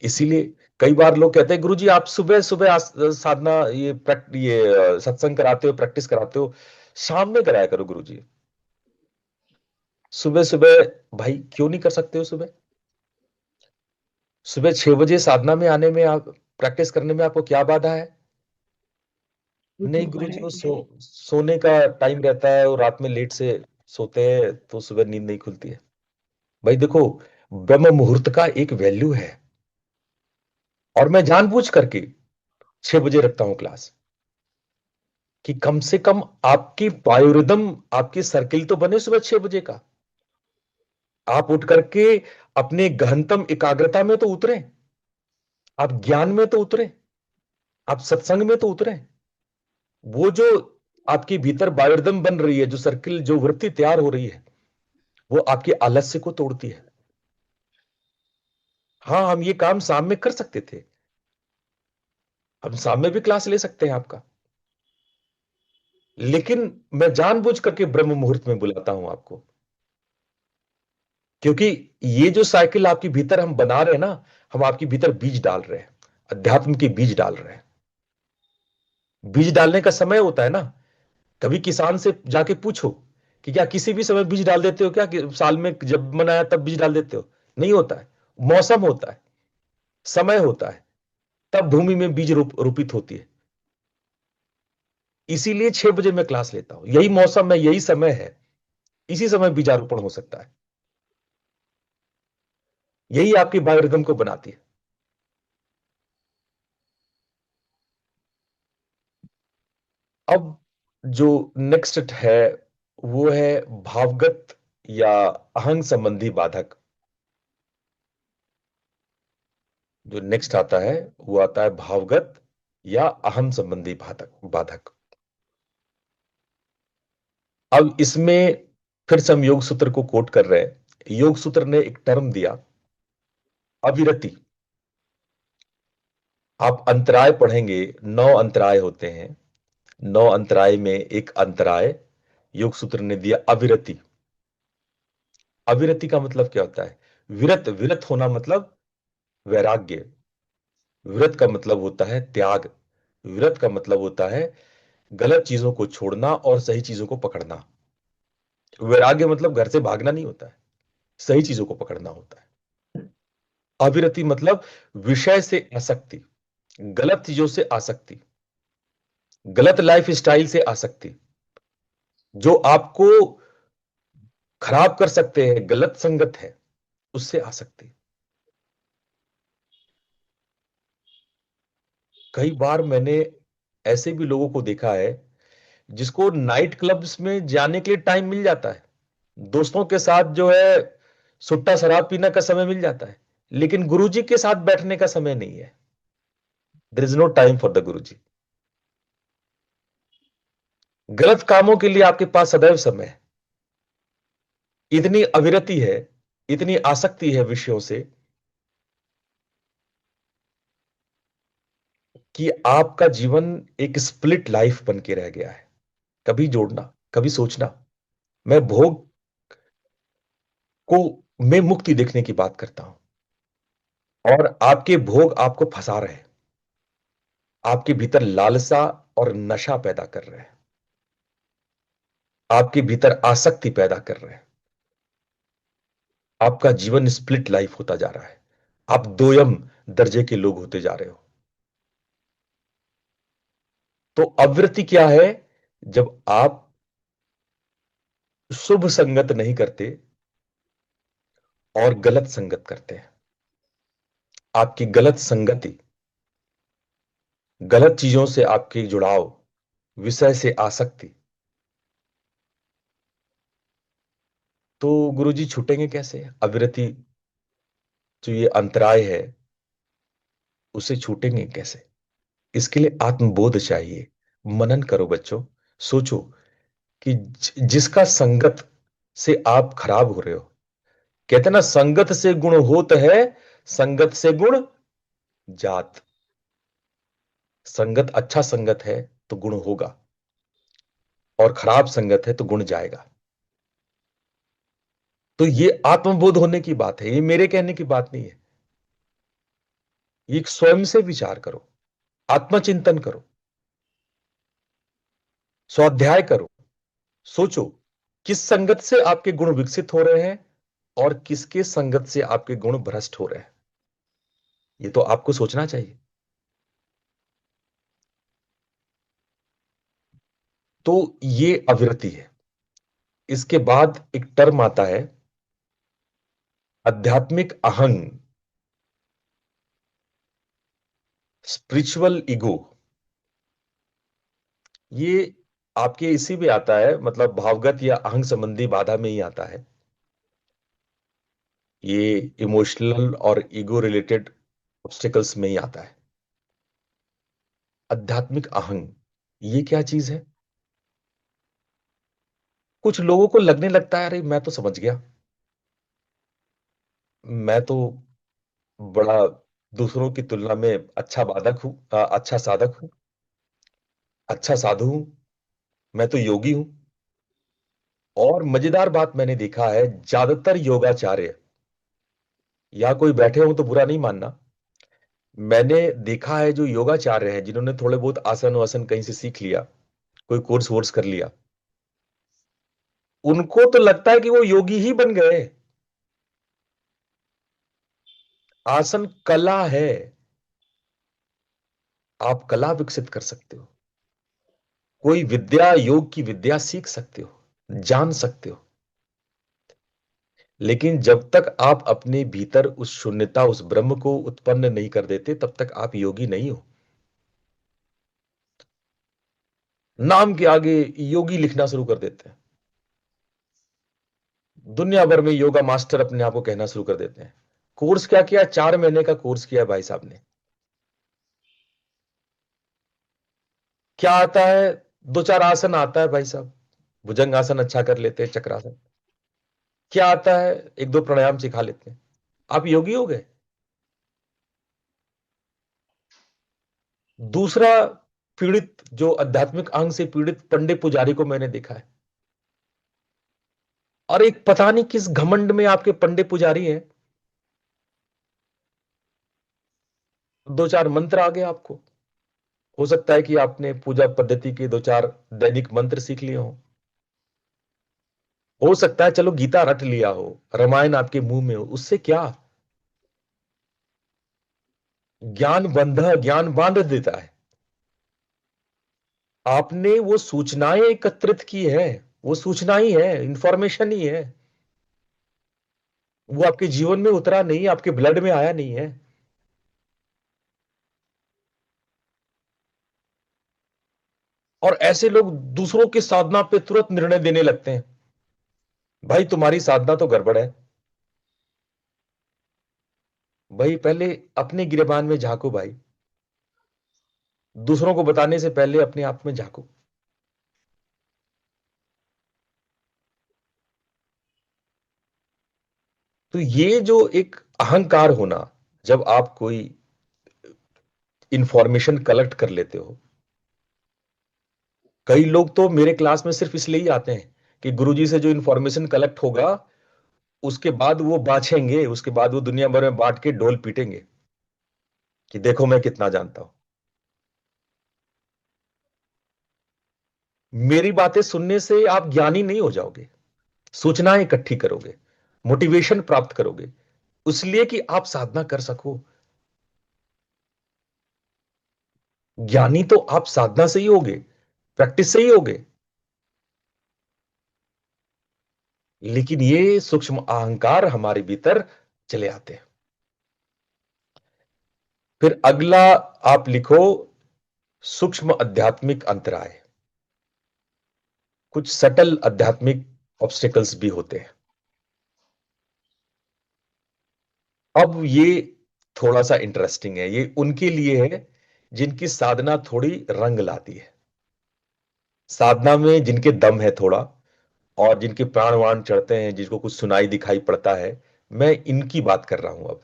इसीलिए कई बार लोग कहते हैं गुरुजी आप सुबह सुबह साधना, ये सत्संग कराते हो, प्रैक्टिस कराते हो, शाम में कराया करो गुरुजी। सुबह सुबह भाई क्यों नहीं कर सकते हो? सुबह सुबह 6 बजे साधना में आने में, आप प्रैक्टिस करने में आपको क्या बाधा है? वो नहीं तो गुरुजी, है। वो सोने का टाइम रहता है और रात में लेट से सोते हैं, तो सुबह नींद नहीं खुलती है। भाई देखो, ब्रह्म मुहूर्त का एक वैल्यू है। और मैं जानबूझ करके 6 बजे रखता हूं क्लास, कि कम से कम आपकी बायोरिदम, आपकी सर्किल तो बने सुबह 6 बजे का। आप उठ करके अपने गहनतम एकाग्रता में तो उतरे, आप ज्ञान में तो उतरे, आप सत्संग में तो उतरे। वो जो आपके भीतर बायोरिदम बन रही है, जो सर्किल, जो वृत्ति तैयार हो रही है, वो आपके आलस्य को तोड़ती है। हाँ, हम ये काम शाम में कर सकते थे। हम शाम में भी क्लास ले सकते हैं आपका। लेकिन मैं जानबूझ करके ब्रह्म मुहूर्त में बुलाता हूं आपको, क्योंकि ये जो साइकिल आपके भीतर हम बना रहे हैं ना, हम आपके भीतर बीज डाल रहे हैं, अध्यात्म के बीज डाल रहे हैं। बीज डालने का समय होता है ना। कभी किसान से जाके पूछो कि क्या किसी भी समय बीज डाल देते हो क्या, कि साल में जब मन आया तब बीज डाल देते हो? नहीं होता है। मौसम होता है, समय होता है, तब भूमि में बीज रोपित होती है। इसीलिए 6 बजे मैं क्लास लेता हूं। यही मौसम है, यही समय है, इसी समय बीजारोपण हो सकता है। यही आपकी बायोरिदम को बनाती है। अब जो नेक्स्ट है वो है भावगत या अहंग संबंधी बाधक। जो नेक्स्ट आता है वो आता है भावगत या अहम संबंधी बाधक बाधक। अब इसमें फिर से हम योग सूत्र को कोट कर रहे हैं। योग सूत्र ने एक टर्म दिया, अविरति। आप अंतराय पढ़ेंगे, 9 अंतराय होते हैं। 9 अंतराय में एक अंतराय योग सूत्र ने दिया अविरति। अविरति का मतलब क्या होता है? विरत, विरत होना मतलब वैराग्य। विरत का मतलब होता है त्याग। विरत का मतलब होता है गलत चीजों को छोड़ना और सही चीजों को पकड़ना। वैराग्य मतलब घर से भागना नहीं होता है, सही चीजों को पकड़ना होता है। अविरति मतलब विषय से आसक्ति, गलत चीजों से आसक्ति, गलत लाइफ स्टाइल से आसक्ति, जो आपको खराब कर सकते हैं, गलत संगत है, उससे आसक्ति। कई बार मैंने ऐसे भी लोगों को देखा है जिसको नाइट क्लब्स में जाने के लिए टाइम मिल जाता है, दोस्तों के साथ जो है सुट्टा शराब पीने का समय मिल जाता है, लेकिन गुरुजी के साथ बैठने का समय नहीं है। There is no time for the guruji. गलत कामों के लिए आपके पास सदैव समय है। इतनी अविरति है, इतनी आसक्ति है विषयों से कि आपका जीवन एक स्प्लिट लाइफ बन के रह गया है। कभी जोड़ना, कभी सोचना। मैं भोग को में मुक्ति देखने की बात करता हूं और आपके भोग आपको फंसा रहे हैं, आपके भीतर लालसा और नशा पैदा कर रहे हैं, आपके भीतर आसक्ति पैदा कर रहे हैं। आपका जीवन स्प्लिट लाइफ होता जा रहा है। आप दोयम दर्जे के लोग होते जा रहे हो। तो अवृत्ति क्या है? जब आप शुभ संगत नहीं करते और गलत संगत करते हैं। आपकी गलत संगति, गलत चीजों से आपके जुड़ाव, विषय से आसक्ति, तो गुरुजी छूटेंगे कैसे? अविरति जो ये अंतराय है उसे छूटेंगे कैसे? इसके लिए आत्मबोध चाहिए। मनन करो बच्चों, सोचो कि जिसका संगत से आप खराब हो रहे हो। कहते ना, संगत से गुण होत है, संगत से गुण जात। संगत, अच्छा संगत है तो गुण होगा और खराब संगत है तो गुण जाएगा। तो ये आत्मबोध होने की बात है, ये मेरे कहने की बात नहीं है। ये स्वयं से विचार करो, आत्मचिंतन करो, स्वाध्याय करो, सोचो किस संगत से आपके गुण विकसित हो रहे हैं और किसके संगत से आपके गुण भ्रष्ट हो रहे हैं। ये तो आपको सोचना चाहिए। तो ये अविरति है। इसके बाद एक टर्म आता है आध्यात्मिक अहंग, स्पिरिचुअल ईगो। ये आपके इसी में आता है, मतलब भावगत या अहंग संबंधी बाधा में ही आता है। ये इमोशनल और ईगो रिलेटेड ऑब्स्टिकल्स में ही आता है। आध्यात्मिक अहंग ये क्या चीज है? कुछ लोगों को लगने लगता है, अरे मैं तो समझ गया, मैं तो बड़ा दूसरों की तुलना में अच्छा बाधक हूं, अच्छा साधक हूं, अच्छा साधु हूं, मैं तो योगी हूं। और मजेदार बात मैंने देखा है, ज्यादातर योगाचार्य, या कोई बैठे हो तो बुरा नहीं मानना, मैंने देखा है जो योगाचार्य हैं जिन्होंने थोड़े बहुत आसन वासन कहीं से सीख लिया, कोई कोर्स वोर्स कर लिया, उनको तो लगता है कि वो योगी ही बन गए। आसन कला है, आप कला विकसित कर सकते हो। कोई विद्या, योग की विद्या सीख सकते हो, जान सकते हो, लेकिन जब तक आप अपने भीतर उस शून्यता, उस ब्रह्म को उत्पन्न नहीं कर देते, तब तक आप योगी नहीं हो। नाम के आगे योगी लिखना शुरू कर देते हैं। दुनिया भर में योगा मास्टर अपने आप को कहना शुरू कर देते हैं। कोर्स क्या किया? 4 महीने का कोर्स किया भाई साहब ने। क्या आता है? 2-4 आसन आता है भाई साहब। भुजंग आसन अच्छा कर लेते हैं, चक्रासन। क्या आता है? 1-2 प्राणायाम सिखा लेते हैं, आप योगी हो गए। दूसरा पीड़ित, जो आध्यात्मिक अंग से पीड़ित पंडित पुजारी को मैंने देखा है, और एक पता नहीं किस घमंड में आपके पंडित पुजारी हैं, 2-4 मंत्र आ गए आपको। हो सकता है कि आपने पूजा पद्धति के 2-4 दैनिक मंत्र सीख लिए हो सकता है चलो गीता रट लिया हो, रामायण आपके मुंह में हो, उससे क्या? ज्ञान बांध देता है। आपने वो सूचनाएं एकत्रित की है, वो सूचना ही है, इंफॉर्मेशन ही है, वो आपके जीवन में उतरा नहीं, आपके ब्लड में आया नहीं है। और ऐसे लोग दूसरों की साधना पे तुरंत निर्णय देने लगते हैं। भाई तुम्हारी साधना तो गड़बड़ है। भाई पहले अपने गिरेबान में झांको भाई, दूसरों को बताने से पहले अपने आप में झांको। तो ये जो एक अहंकार होना, जब आप कोई इंफॉर्मेशन कलेक्ट कर लेते हो। कई लोग तो मेरे क्लास में सिर्फ इसलिए ही आते हैं कि गुरुजी से जो इंफॉर्मेशन कलेक्ट होगा, उसके बाद वो बांचेंगे, उसके बाद वो दुनिया भर में बांट के ढोल पीटेंगे कि देखो मैं कितना जानता हूं। मेरी बातें सुनने से आप ज्ञानी नहीं हो जाओगे, सूचनाएं इकट्ठी करोगे, मोटिवेशन प्राप्त करोगे, इसलिए कि आप साधना कर सको। ज्ञानी तो आप साधना से ही होगे, प्रैक्टिस से ही होगे। लेकिन ये सूक्ष्म अहंकार हमारे भीतर चले आते हैं। फिर अगला आप लिखो, सूक्ष्म आध्यात्मिक अंतराय। कुछ सटल आध्यात्मिक ऑब्स्टिकल्स भी होते हैं। अब ये थोड़ा सा इंटरेस्टिंग है, ये उनके लिए है जिनकी साधना थोड़ी रंग लाती है, साधना में जिनके दम है थोड़ा, और जिनके प्राण वाण चढ़ते हैं, जिनको कुछ सुनाई दिखाई पड़ता है। मैं इनकी बात कर रहा हूं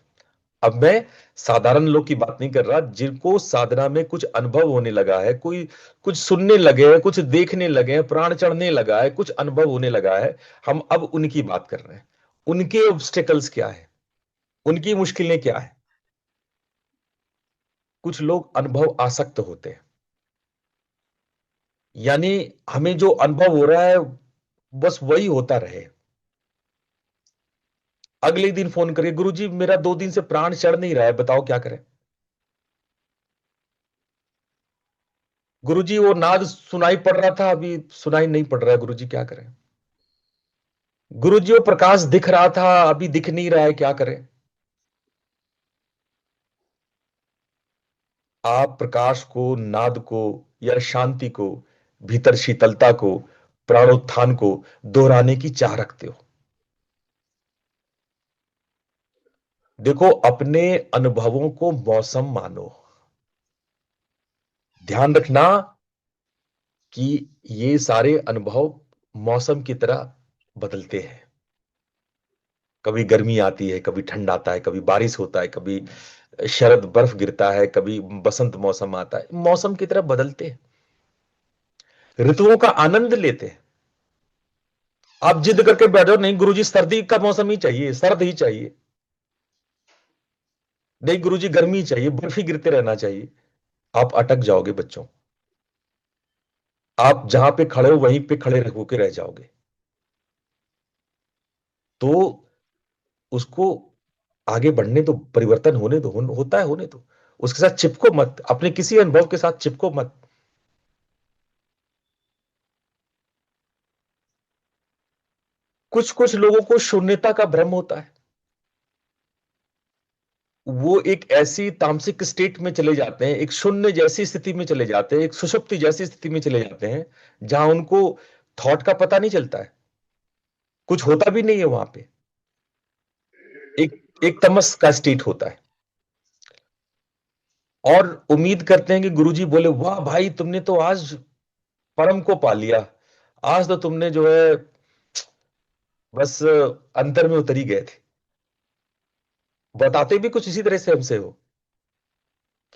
अब मैं साधारण लोग की बात नहीं कर रहा, जिनको साधना में कुछ अनुभव होने लगा है, कोई कुछ सुनने लगे हैं, कुछ देखने लगे हैं, प्राण चढ़ने लगा है, कुछ अनुभव होने लगा है। हम अब उनकी बात कर रहे हैं। उनके ऑब्स्टेकल्स क्या है, उनकी मुश्किलें क्या है। कुछ लोग अनुभव आसक्त होते हैं, यानी हमें जो अनुभव हो रहा है बस वही होता रहे। अगले दिन फोन करके, गुरुजी मेरा 2 दिन से प्राण चढ़ नहीं रहा है, बताओ क्या करें। गुरुजी वो नाद सुनाई पड़ रहा था, अभी सुनाई नहीं पड़ रहा है, गुरुजी क्या करें। गुरुजी वो प्रकाश दिख रहा था, अभी दिख नहीं रहा है, क्या करें। आप प्रकाश को, नाद को, या शांति को, भीतर शीतलता को, प्राणोत्थान को दोहराने की चाह रखते हो। देखो, अपने अनुभवों को मौसम मानो। ध्यान रखना कि ये सारे अनुभव मौसम की तरह बदलते हैं। कभी गर्मी आती है, कभी ठंड आता है, कभी बारिश होता है, कभी शरद बर्फ गिरता है, कभी बसंत मौसम आता है। मौसम की तरह बदलते हैं, ऋतुओं का आनंद लेते हैं। आप जिद करके बैठो, नहीं गुरुजी सर्दी का मौसम ही चाहिए, सर्द ही चाहिए, नहीं गुरुजी गर्मी चाहिए, बर्फ ही गिरते रहना चाहिए, आप अटक जाओगे बच्चों। आप जहां पे खड़े हो वहीं पे खड़े होके रह जाओगे। तो उसको आगे बढ़ने दो, परिवर्तन होने दो, होता है होने दो। उसके साथ चिपको मत, अपने किसी अनुभव के साथ चिपको मत। कुछ कुछ लोगों को शून्यता का भ्रम होता है, वो एक ऐसी तामसिक स्टेट में चले जाते हैं, एक शून्य जैसी स्थिति में चले जाते हैं, एक सुषुप्ति जैसी स्थिति में चले जाते हैं, जहां उनको थॉट का पता नहीं चलता है, कुछ होता भी नहीं है वहां पे। एक एक तमस का स्टेट होता है। और उम्मीद करते हैं कि गुरुजी बोले, वाह भाई तुमने तो आज परम को पा लिया, आज तो तुमने जो है बस अंतर में उतर ही गए थे। बताते भी कुछ इसी तरह से हमसे हो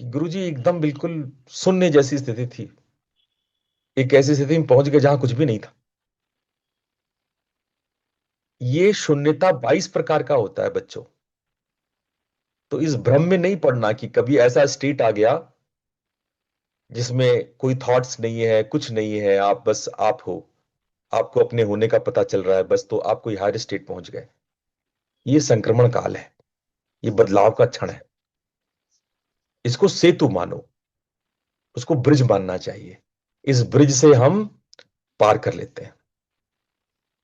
कि गुरुजी एकदम बिल्कुल शून्य जैसी स्थिति थी, एक ऐसी स्थिति में पहुंच गए जहां कुछ भी नहीं था। ये शून्यता 22 प्रकार का होता है बच्चों। तो इस भ्रम में नहीं पड़ना कि कभी ऐसा स्टेट आ गया जिसमें कोई थॉट्स नहीं है, कुछ नहीं है, आप बस आप हो, आपको अपने होने का पता चल रहा है बस, तो आप कोई हायर स्टेट पहुंच गए। ये संक्रमण काल है, ये बदलाव का क्षण है। इसको सेतु मानो, उसको ब्रिज मानना चाहिए। इस ब्रिज से हम पार कर लेते हैं।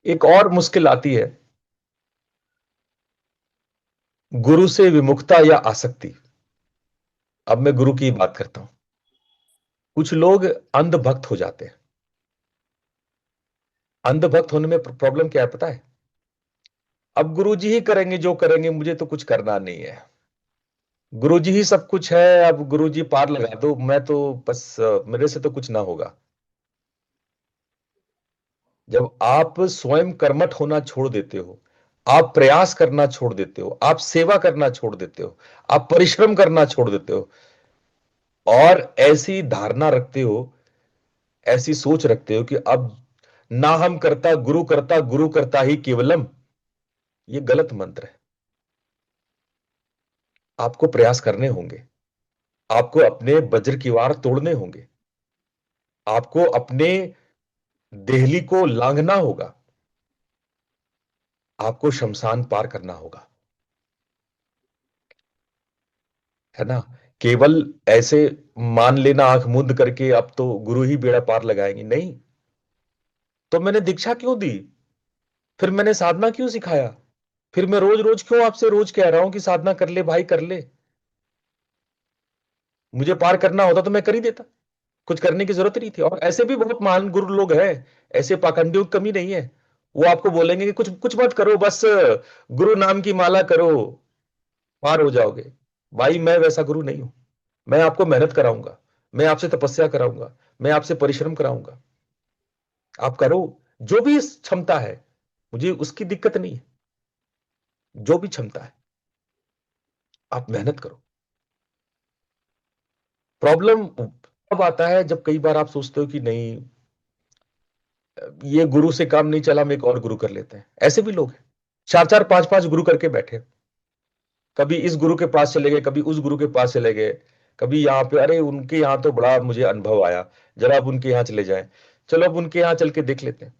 एक और मुश्किल आती है, गुरु से विमुखता या आसक्ति। अब मैं गुरु की बात करता हूं। कुछ लोग अंध भक्त हो जाते हैं। अंध भक्त होने में प्रॉब्लम क्या है पता है? अब गुरुजी ही करेंगे जो करेंगे, मुझे तो कुछ करना नहीं है, गुरुजी ही सब कुछ है, अब गुरुजी पार लगा दो, मैं तो बस मेरे से तो कुछ ना होगा। जब आप स्वयं कर्मठ होना छोड़ देते हो, आप प्रयास करना छोड़ देते हो, आप सेवा करना छोड़ देते हो, आप परिश्रम करना छोड़ देते हो, और ऐसी धारणा रखते हो, ऐसी सोच रखते हो कि अब ना हम करता गुरु करता, गुरु करता ही केवलम, ये गलत मंत्र है। आपको प्रयास करने होंगे, आपको अपने वज्र की वार तोड़ने होंगे, आपको अपने देहली को लांघना होगा, आपको शमशान पार करना होगा, है ना? केवल ऐसे मान लेना आंख मूंद करके अब तो गुरु ही बेड़ा पार लगाएंगे, नहीं। तो मैंने दीक्षा क्यों दी? फिर मैंने साधना क्यों सिखाया? फिर मैं रोज रोज क्यों आपसे रोज कह रहा हूं कि साधना कर ले भाई, कर ले? मुझे पार करना होता तो मैं कर ही देता, कुछ करने की जरूरत नहीं थी। और ऐसे भी बहुत महान गुरु लोग हैं, ऐसे पाखंडियों की कमी नहीं है। वो आपको बोलेंगे कि कुछ कुछ मत करो, बस गुरु नाम की माला करो, पार हो जाओगे। भाई मैं वैसा गुरु नहीं हूं। मैं आपको मेहनत कराऊंगा, मैं आपसे तपस्या कराऊंगा, मैं आपसे परिश्रम कराऊंगा। आप करो जो भी क्षमता है, मुझे उसकी दिक्कत नहीं है। जो भी क्षमता है आप मेहनत करो। प्रॉब्लम अब आता है जब कई बार आप सोचते हो कि नहीं, ये गुरु से काम नहीं चला, हम एक और गुरु कर लेते हैं। ऐसे भी लोग हैं, चार चार पांच पांच गुरु करके बैठे, कभी इस गुरु के पास चले गए, कभी उस गुरु के पास चले गए, कभी यहाँ पे, अरे उनके यहाँ तो बड़ा मुझे अनुभव आया, जरा अब उनके यहाँ चले जाएं, चलो अब उनके यहाँ चल के देख लेते हैं।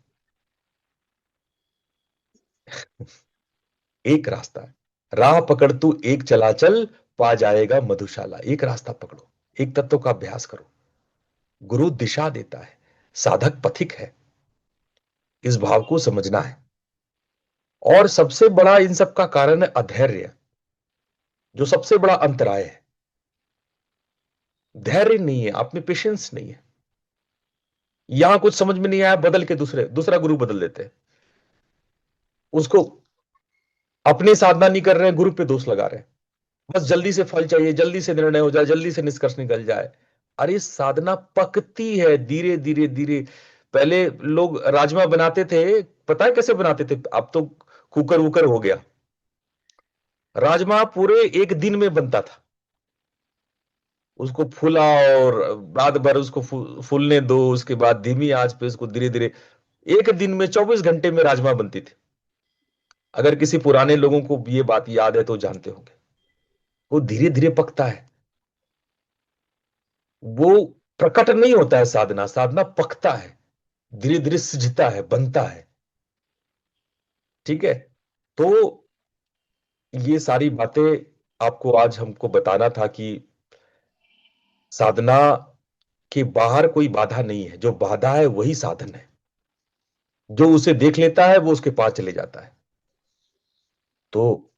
एक रास्ता है, राह पकड़ तू एक चला चल, पा जाएगा मधुशाला। एक रास्ता पकड़ो, एक तत्व का अभ्यास करो। गुरु दिशा देता है, साधक पथिक है, इस भाव को समझना है। और सबसे बड़ा इन सब का कारण है अधैर्य, जो सबसे बड़ा अंतराय है। धैर्य नहीं है, आप में पेशेंस नहीं है। यहां कुछ समझ में नहीं आया, बदल के दूसरा गुरु बदल देते हैं। उसको अपनी साधना नहीं कर रहे हैं, गुरु पे दोष लगा रहे हैं, बस जल्दी से फल चाहिए, जल्दी से निर्णय हो जाए, जल्दी से निष्कर्ष निकल जाए। अरे साधना पकती है धीरे धीरे धीरे। पहले लोग राजमा बनाते थे, पता है कैसे बनाते थे? अब तो कुकर वुकर हो गया। राजमा पूरे एक दिन में बनता था। उसको फूला और रात भर उसको फूलने दो, उसके बाद धीमी आंच पे उसको धीरे धीरे, एक दिन में 24 घंटे में राजमा बनती थी। अगर किसी पुराने लोगों को ये बात याद है तो जानते होंगे। वो धीरे धीरे पकता है, वो प्रकट नहीं होता है। साधना साधना पकता है, धीरे धीरे सिझता है, बनता है। ठीक है? तो ये सारी बातें आपको आज हमको बताना था कि साधना के बाहर कोई बाधा नहीं है, जो बाधा है वही साधन है। जो उसे देख लेता है वो उसके पास चले जाता है। तो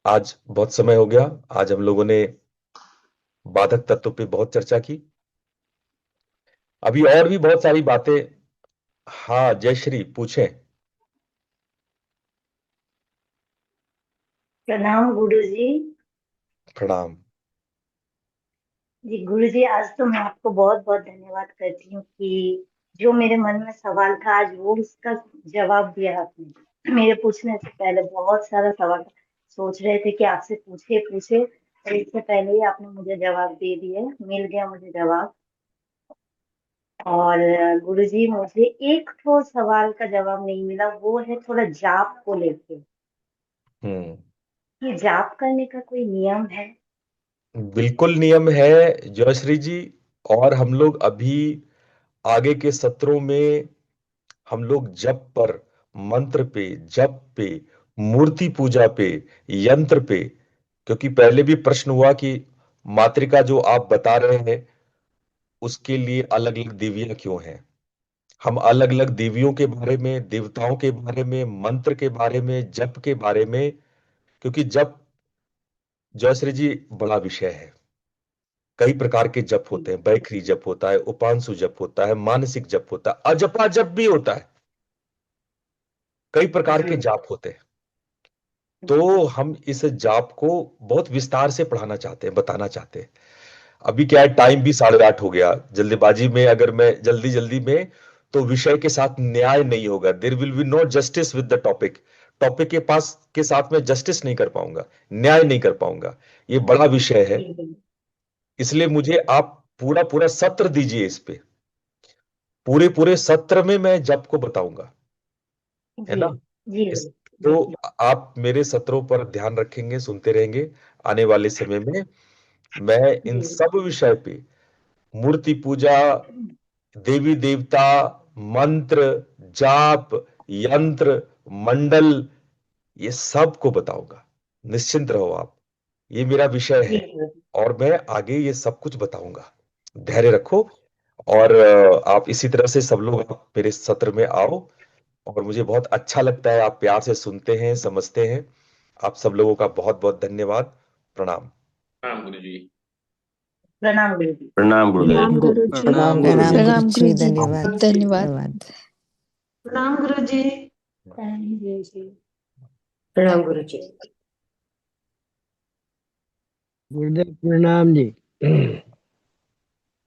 आज बहुत समय हो गया। आज हम लोगों ने बाधक तत्व पे बहुत चर्चा की। अभी और भी बहुत सारी बातें। हाँ, जयश्री पूछें। प्रणाम गुरु जी। प्रणाम। जी गुरु जी, आज तो मैं आपको बहुत बहुत धन्यवाद करती हूँ कि जो मेरे मन में सवाल था आज वो उसका जवाब दिया आपने। मेरे पूछने से पहले बहुत सारा सवाल सोच रहे थे कि आपसे पूछे पूछे, और इससे पहले ही आपने मुझे जवाब दे दिए, मिल गया मुझे जवाब। और गुरु जी, मुझे एक तो सवाल का जवाब नहीं मिला, वो है थोड़ा जाप को लेके। हम्म। ये जाप करने का कोई नियम है? बिल्कुल नियम है जयश्री जी। और हम लोग अभी आगे के सत्रों में हम लोग जप पर, मंत्र पे, जप पे, मूर्ति पूजा पे, यंत्र पे, क्योंकि पहले भी प्रश्न हुआ कि मातृका जो आप बता रहे हैं उसके लिए अलग अलग देवियां क्यों हैं। हम अलग अलग देवियों के बारे में, देवताओं के बारे में, मंत्र के बारे में, जप के बारे में, क्योंकि जप जयश्री जी बड़ा विषय है। कई प्रकार के जप होते हैं। बैखरी जप होता है, उपांशु जप होता है, मानसिक जप होता है, अजपा जप भी होता है। कई प्रकार के जी जाप होते हैं। तो हम इस जाप को बहुत विस्तार से पढ़ाना चाहते हैं, बताना चाहते हैं। अभी क्या है, टाइम भी 8:30 हो गया। जल्दबाजी में अगर मैं जल्दी जल्दी में, तो विषय के साथ न्याय नहीं होगा। There will be no justice with the topic. Topic के पास के साथ में जस्टिस नहीं कर पाऊंगा, न्याय नहीं कर पाऊंगा। ये बड़ा विषय है। जी इसलिए मुझे आप पूरा पूरा सत्र दीजिए इस पे। पूरे पूरे सत्र में मैं जप को बताऊंगा, है जी ना। जी इस जी तो आप मेरे सत्रों पर ध्यान रखेंगे, सुनते रहेंगे। आने वाले समय में मैं इन जी सब विषय पे, मूर्ति पूजा, देवी देवता, मंत्र, जाप, यंत्र, मंडल, ये सब को बताऊंगा। निश्चिंत रहो आप, ये मेरा विषय जी है। और मैं आगे ये सब कुछ बताऊंगा। धैर्य रखो। और आप इसी तरह से सब लोग आप मेरे सत्र में आओ। और मुझे बहुत अच्छा लगता है, आप प्यार से सुनते हैं, समझते हैं। आप सब लोगों का बहुत बहुत धन्यवाद। प्रणाम। प्रणाम गुरु जी। प्रणाम गुरु जी। प्रणाम गुरुदेव। प्रणाम गुरु जी। प्रणाम प्रणाम गुरुदेव। प्रणाम गुरुजी, गुरु जी। धन्यवाद। धन्यवाद। धन्यवाद। प्रणाम गुरु जी। प्रणाम गुरु जी। प्रणाम गुरु जी। गुरुदेव प्रणाम जी।